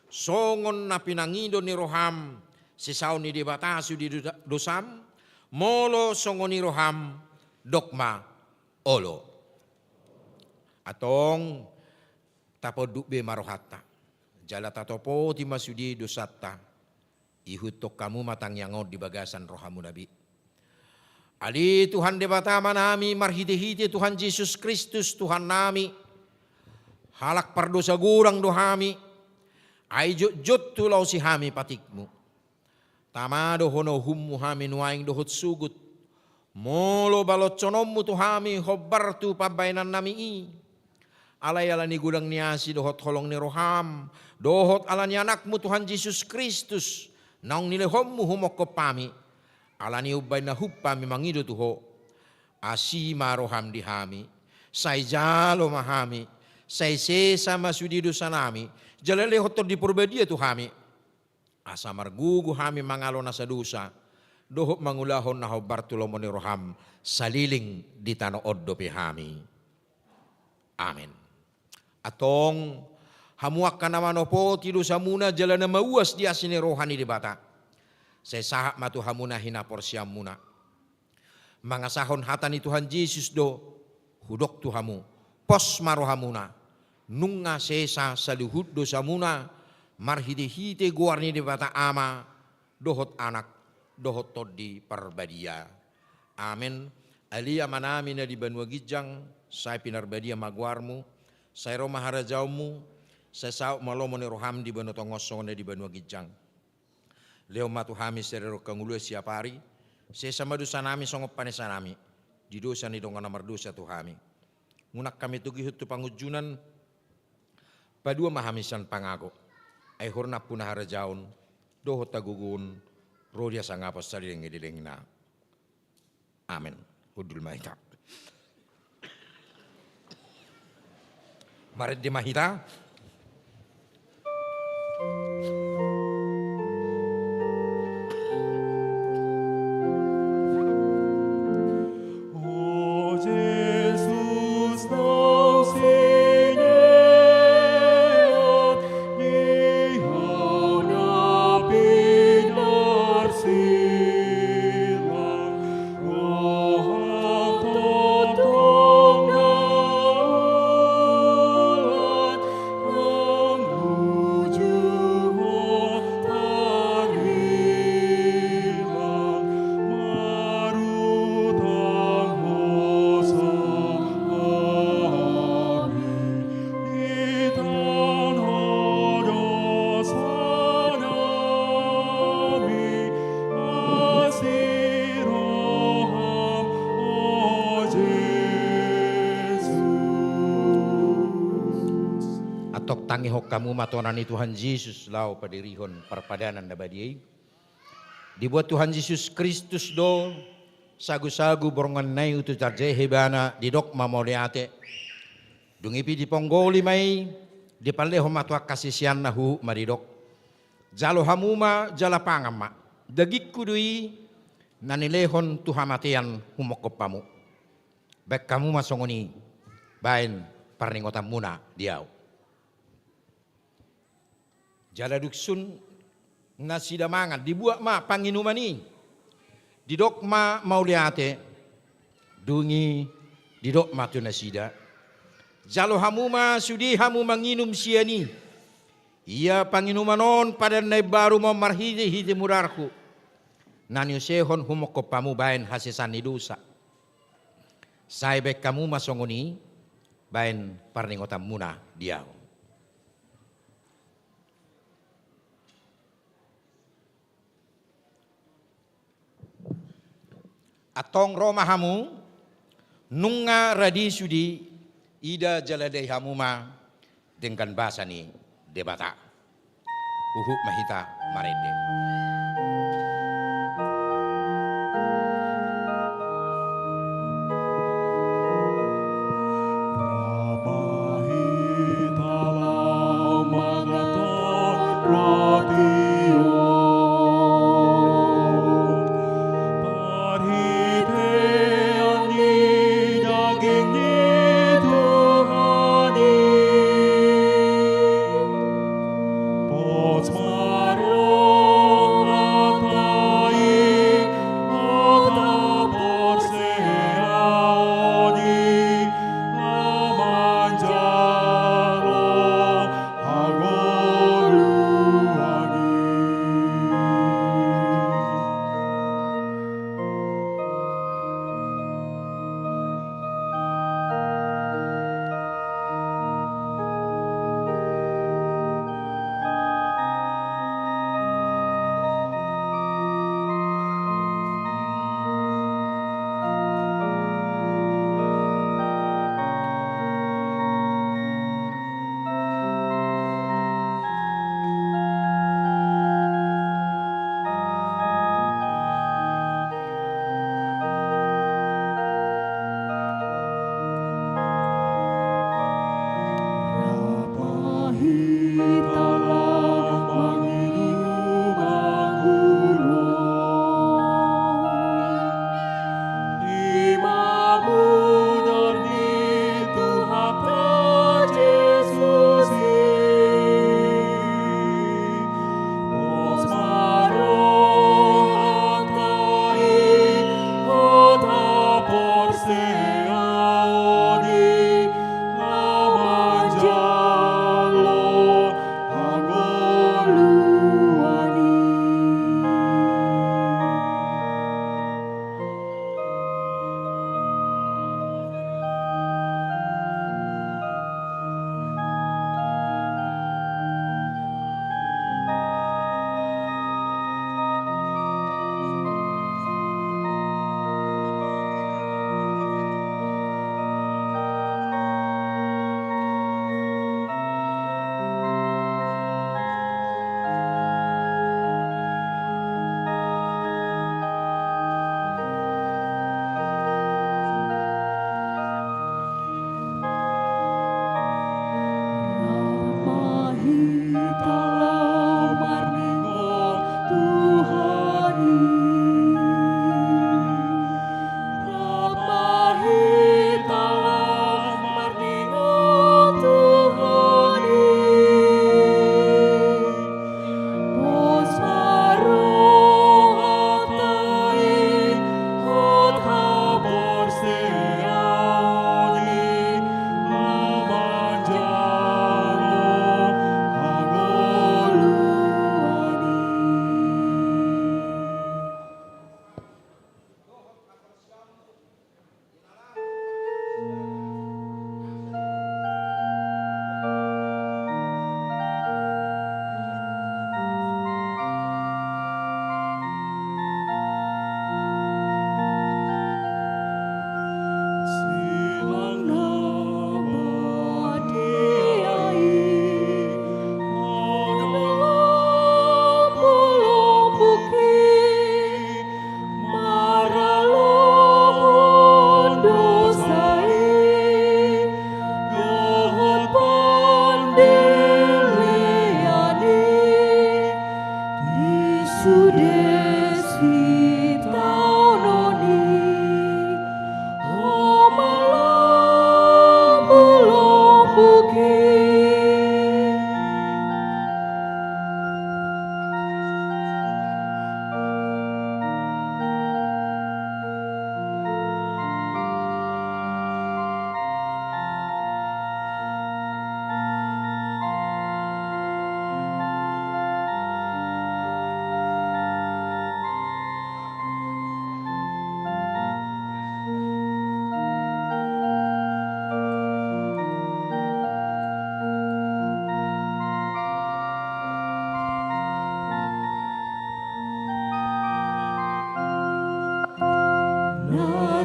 Songon na pinangido ni roham. Sisaw ni dibatasu di dosam. Molo songon ni roham dokma olo. Atong tapoduk be marohata. Jala tatopo ti masudi dosata. Ihutok kamu matang yangod di bagasan rohamu nabi. Ali Tuhan debatama nami marhite-hite Tuhan Yesus Kristus Tuhan nami. Halak pardosa gurang dohami. Ay jut tulau si hami patikmu. Tamado hono hummu hami nuaing dohot sugut. Molo balot conommu tuhami hobbar tu pabainan nami i. Alay alani gudang niasi dohot holong ni roham. Dohot alani anakmu Tuhan Yesus Kristus. Naung nilehommu humok pami. Alani ubay na hupami mangido tuho. Asima roham dihami. Say jalo mahami. Say sesa masudido sa nami. Jalale hotor di purbadia tuhami. Asa margugu hami mangalo na sa dusa. Dohot mangulahon na hobar tulomo ni roham. Saliling di tanood do pihami. Amen. Atong hamuak ka naman opo tido sa muna jala na mauas di asini rohani di bata. Say sahak matu hamuna hinapor siyam muna. Mga sahon hata ni Tuhan Yesus do. Hudok tuhamu. Pos marohamuna. Nunga sesa sa luhud do sa muna. Marhite-hite guarni di bata ama. Dohot anak. Dohot todi parbadia. Amen. Alia manami na di banua gijang. Say pinarbadia magwarmu. Say romaharajaumu. Say sauk malomo ni roham di banu tongosong na di banua gijang. Leo matu hami serero kangulu siapari. Say sama dosa nami songop panesa nami. Di dosa ni dongan namar dosa tu hami. Ngunak kami tugihut tu pangujunan. Padua mahamisan pangago. Ay horna punah harajaun. Dohot tagugun. Rodia sangapas saliling idiling na. Amen. Hudul mahita. Marit di mahita. Tangihok kamu matonan ni Tuhan Yesus lau padirihon perpadanan na badiay. Dibuat Tuhan Yesus Kristus do sagu-sagu borongan na utu tarjehebana didok mamoliate. Dungipi di ponggoli may di paleho matwa kasisian na hu maridok. Jalo hamuma jala pangama. Dagik kudui nanilehon tuhamatian humokop pamu. Bek kamu masongoni bain parningotam muna diaw. Jala duksun nasidamangan dibuat ma panginuman ni didok ma mauliate dungi didok ma tu nasida jalo hamuma sudi hamu manginum siani ia panginumanon pada nai baru mau marhide hide murarku nani sehon humoko pamu bain hasisan dosa saibek kamu masongoni bain parningotam muna diaw. Atong romahamu nunga radisudi ida jaladai hamuma dengan bahasa ni debata. Uhuk mahita marende.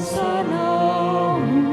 Nasanahu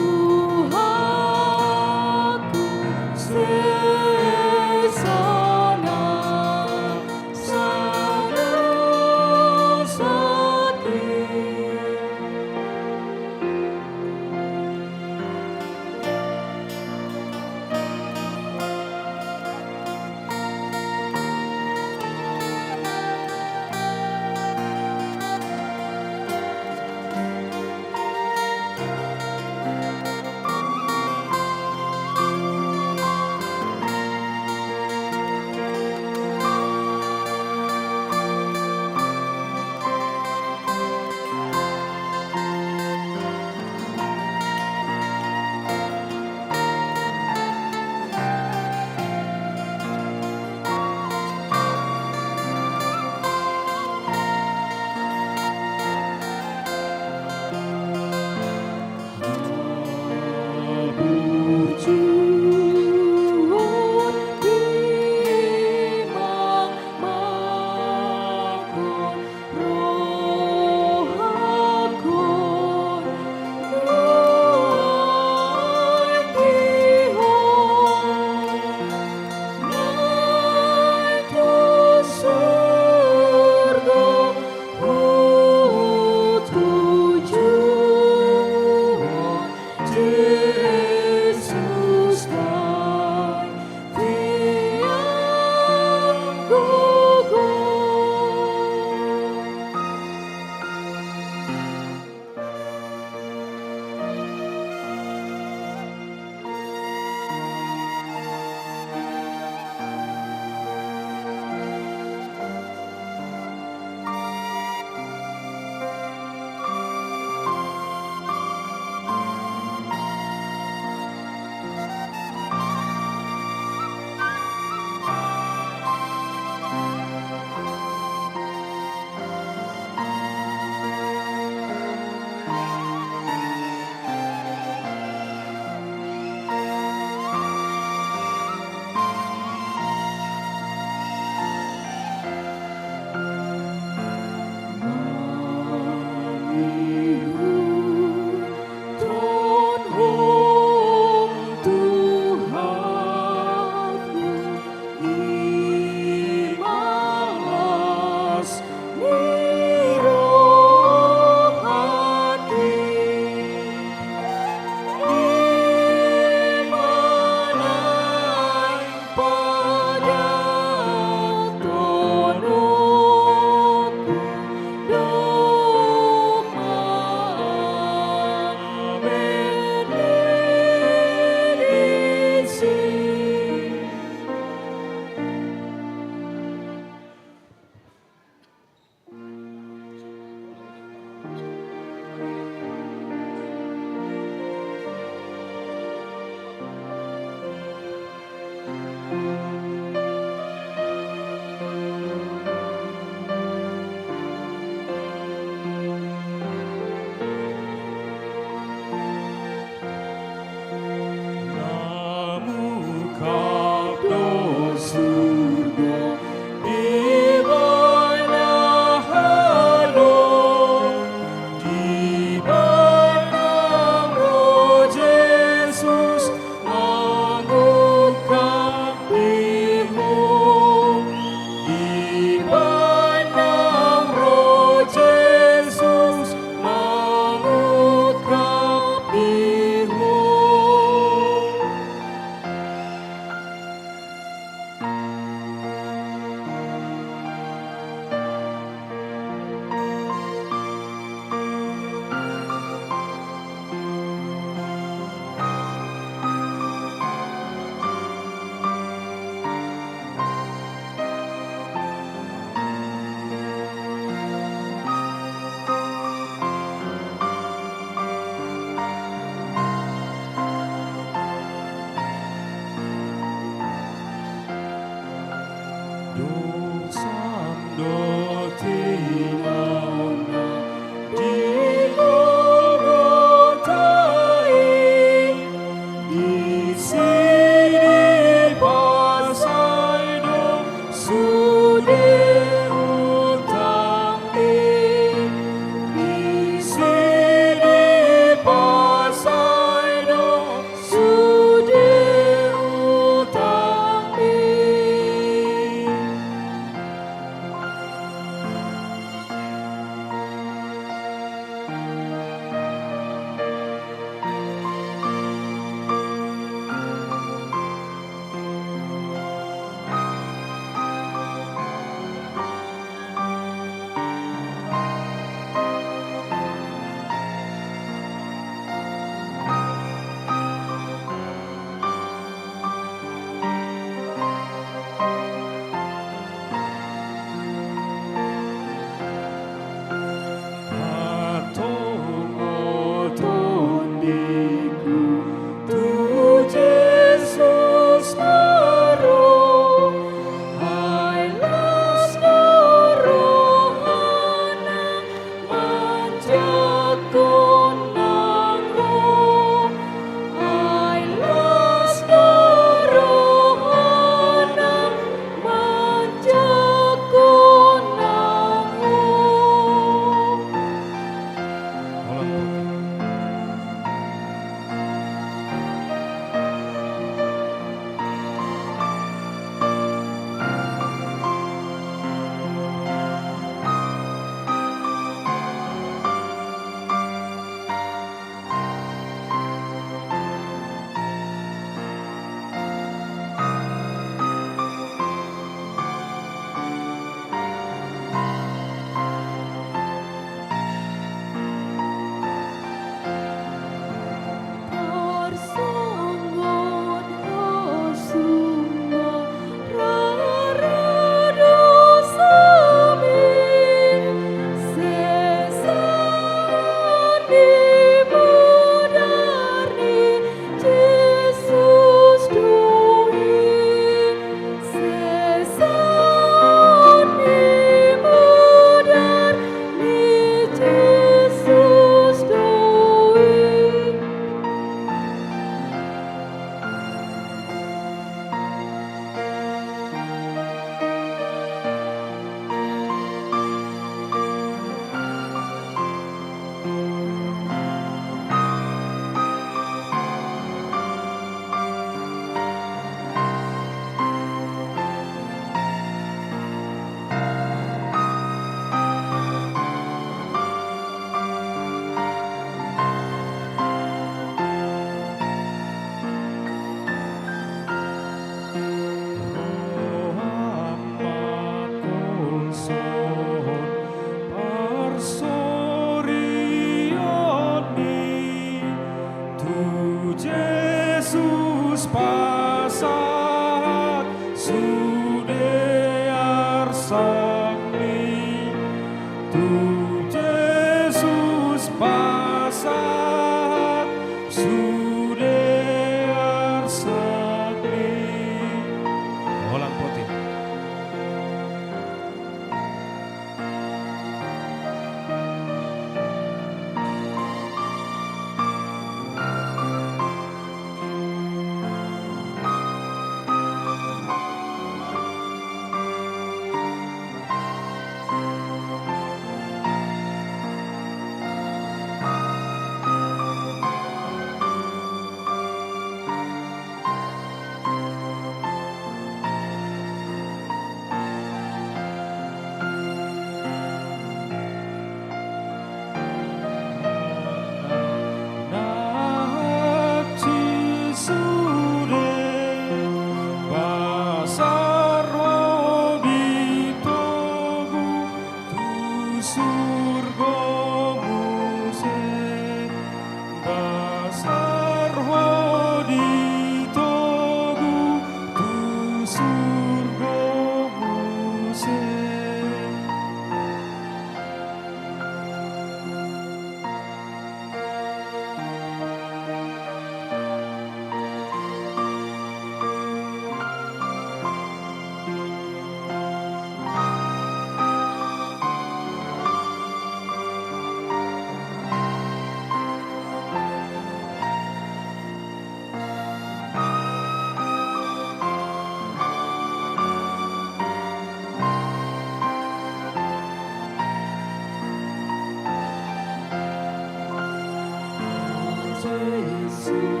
Luar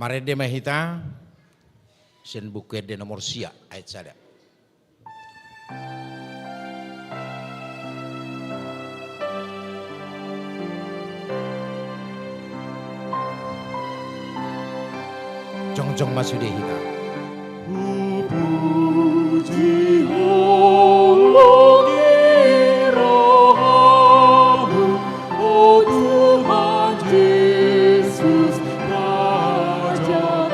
Marede mahita sen buku de nomor sia ayat sada. Jong masude hita. Puji Holy Rohamu, oh Tuhan Yesus Raja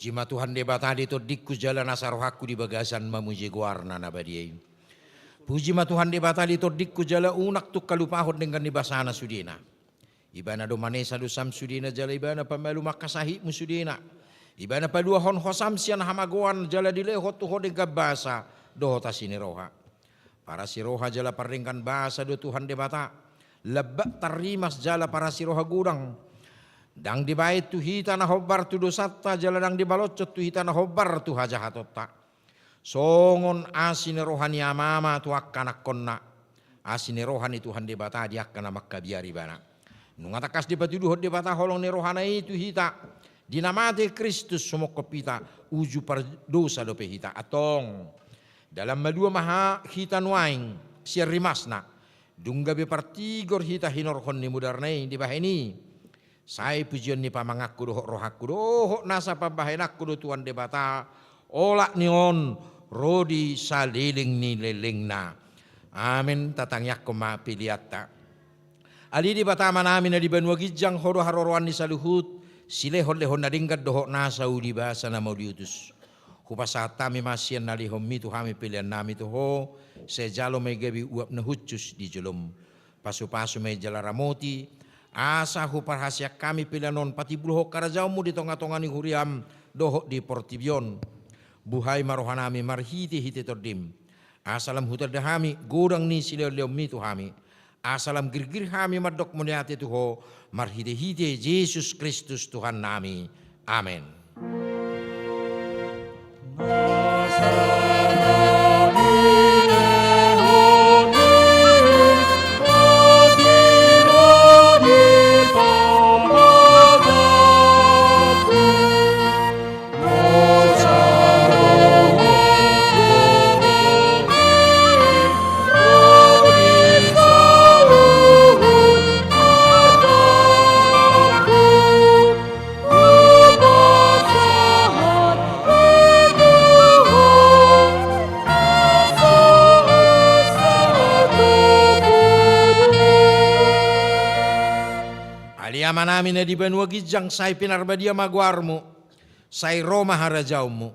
Jima Tuhan debata di todikku jalan asarohaku di bagasan mamuji guarna nabadiai. Puji ma Tuhan debata di todikku jala unak tu kalupahod dengan dibasana sudina. Ibana domanesa dosam sudina jala ibana pamalu makasahi musudina. Ibana padua hon hosam sian hamagoan jala dilehot tu hode gabasa dohota siniroha. Para siroha jala paringkan basa do Tuhan debata. Lebak tarimas jala para siroha gudang. Dang dibait tu hita na hobar tu dosata jala dang dibalocot tu hita na hobar tu hajahatota. Songon asine rohani amama tu akkana konna. Asine rohani Tuhan debata di akkana makka biari bana. Nungatakas di batu duhot debata holong ni rohana itu hita. Dinamate Kristus sumok kopita uju par dosa dope hita atong. Dalam madua maha hita nuaing siar rimasna. Dunggabe partigor hita hinorhon ni mudarnai di baheni. Saya pujian ni pamangaku dohok rohaku dohok nasa pabahenaku do Tuhan debata olak nion rodi saliling ni lelingna. Amin tatangyak koma piliata. Ali di bata manami na di banua gijang horo haroroan ni saluhut silehon lehon nadingkat dohok nasa udi bahasa na mau diutus. Hupasata mi masian nalihom mi tuhami pilihan nami tuho sejalo megabi uap nahucus di jelum. Pasu-pasu me jala ramoti. Asa huparhasia kami pilanon pati buluhok karajaumu di tonga-tongani huriam dohok di portibion. Buhay marohanami marhiti hiti tordim. Asalam hutar dahami godang ni sileo mi tuhami. Asalam girgir hami madok muniati tuho marhiti hiti Yesus Kristus Tuhan nami. Amin. Manami na di banua gijang say pinarbadia maguarmu, say Roma harajaumu,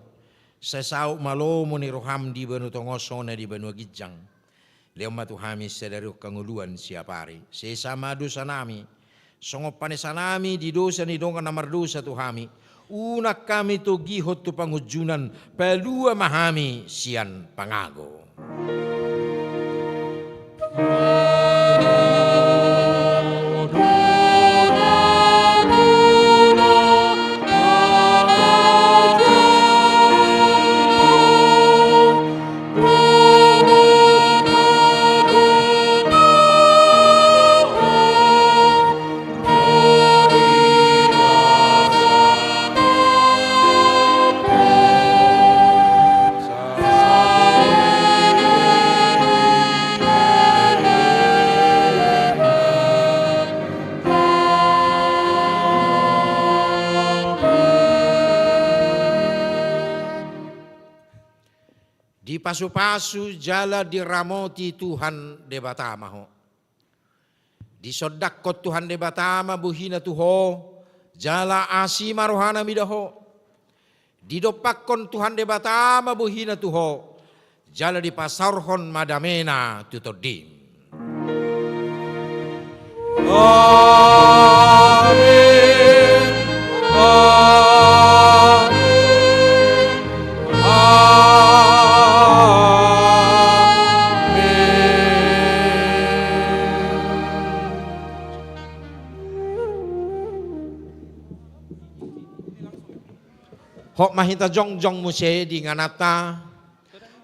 say sao malomo ni roham di banu tongoso na di banua gijang. Leo matuhami sedari kanguluan siapari, say sama dosa nami, songop panesanami di dosa ni dongan namar dosa tuhami, unak kami to gihot tu pangujunan, pelua mahami sian pangago. Pasu-pasu jala diramoti Tuhan debatama ho. Disodakot Tuhan debatama buhina tuho jala asima rohana midaho. Didopakon Tuhan debatama buhina tuho jala dipasarhon madamena tutodim. Amin. Hok mahita jongjong muse di nganata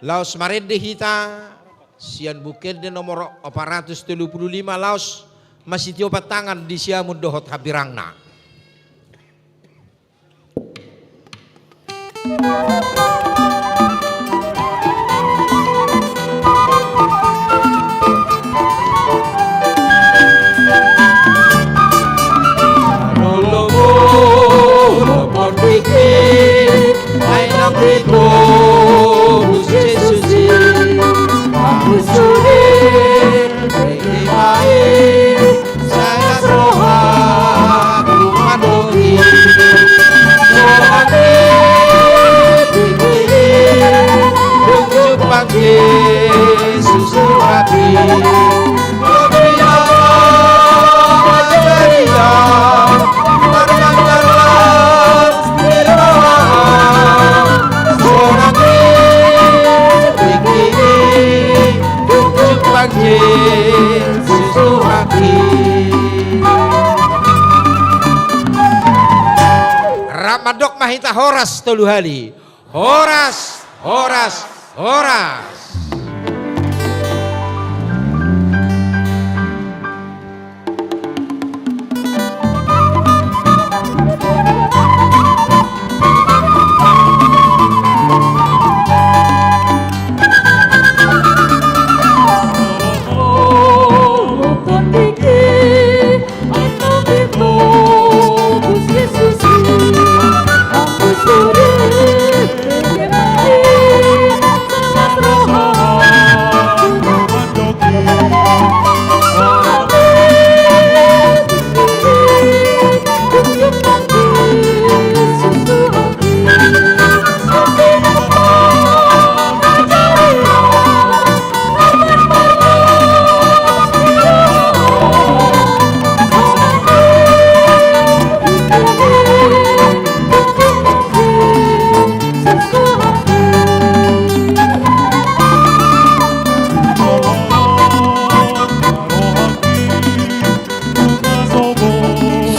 laos marede hita sian bukit de nomor 435 laos masih tiopat tangan di siamun dohot habirangna. Yesus hati Ramadok mahita horas telu hali. Horas, horas, horas.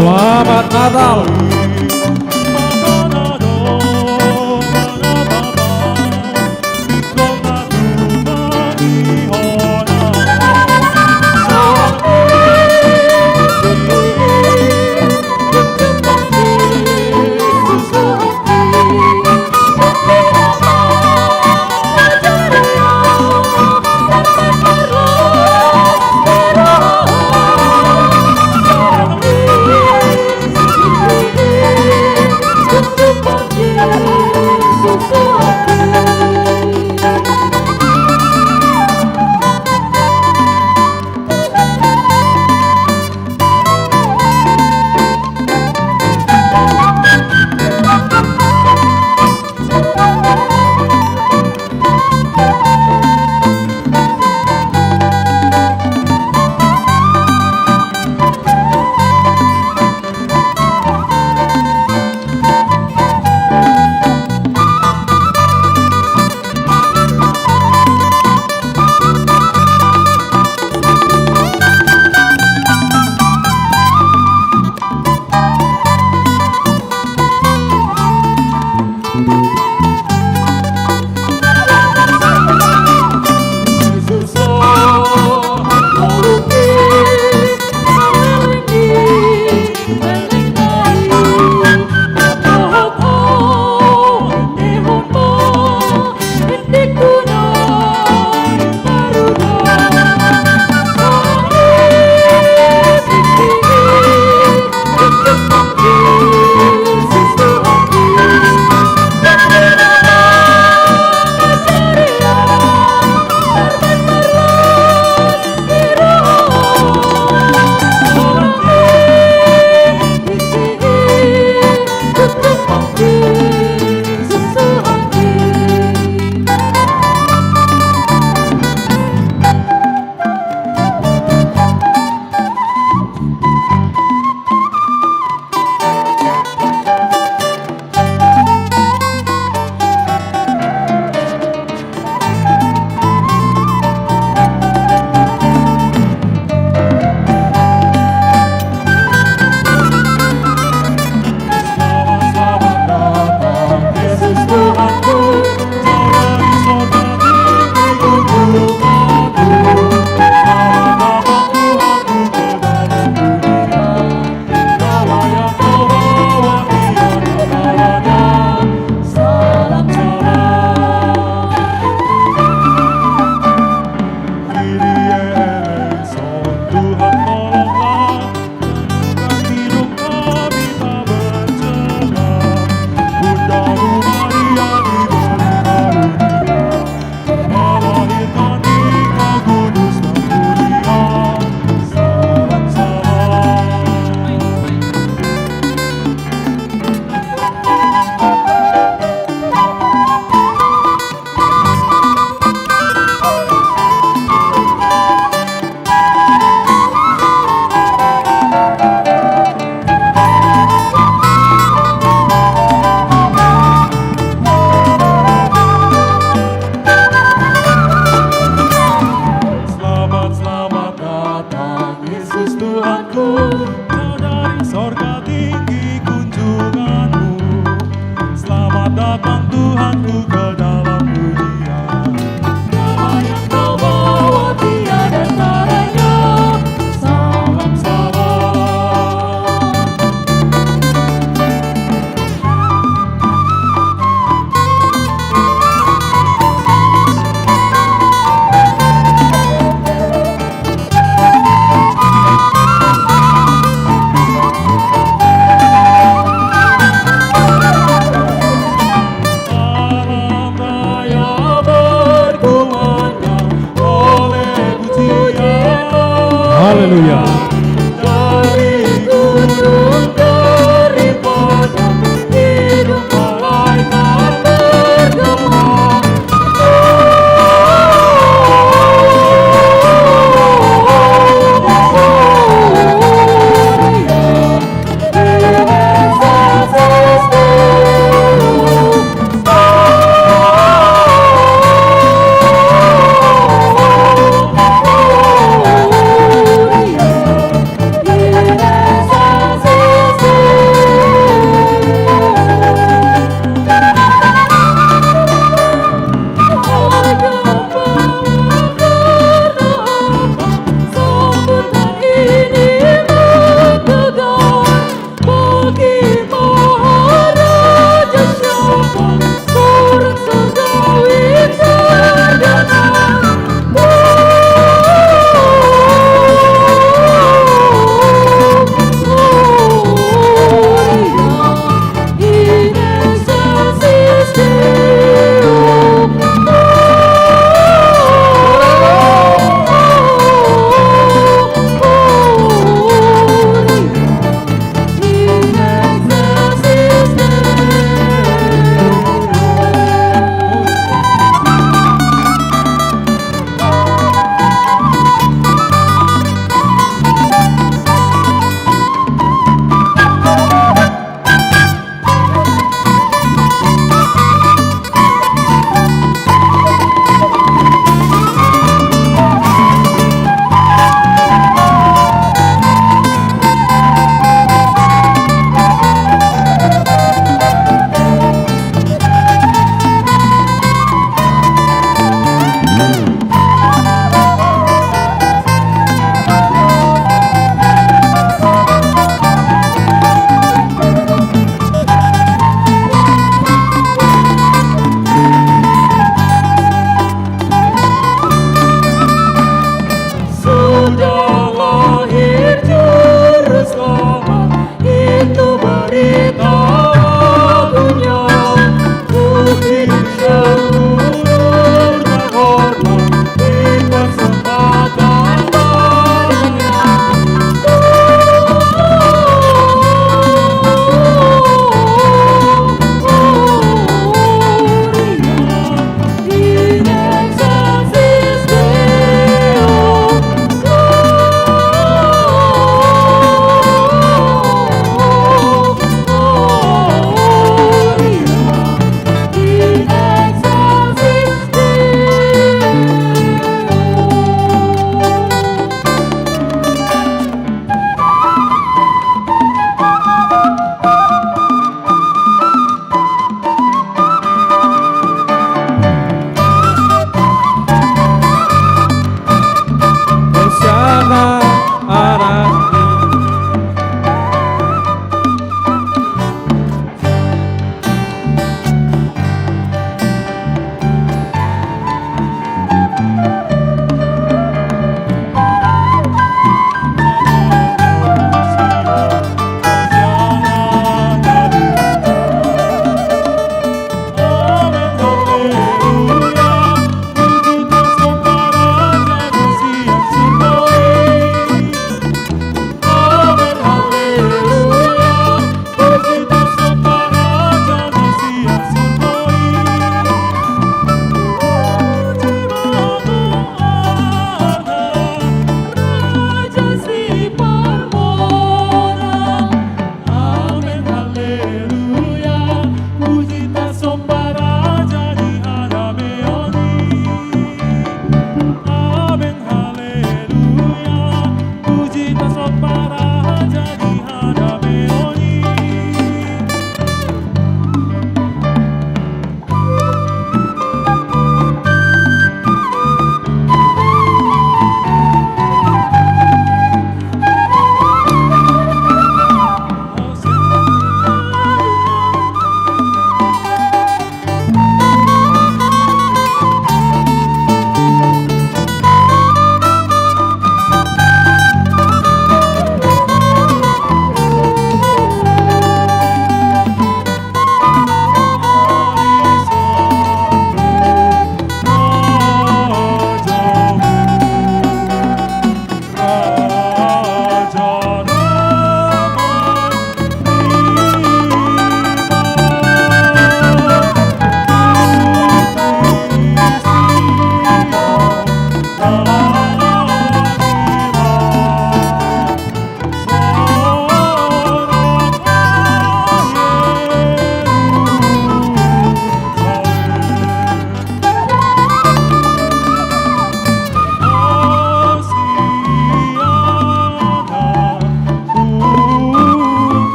Selamat Natal. Haleluya.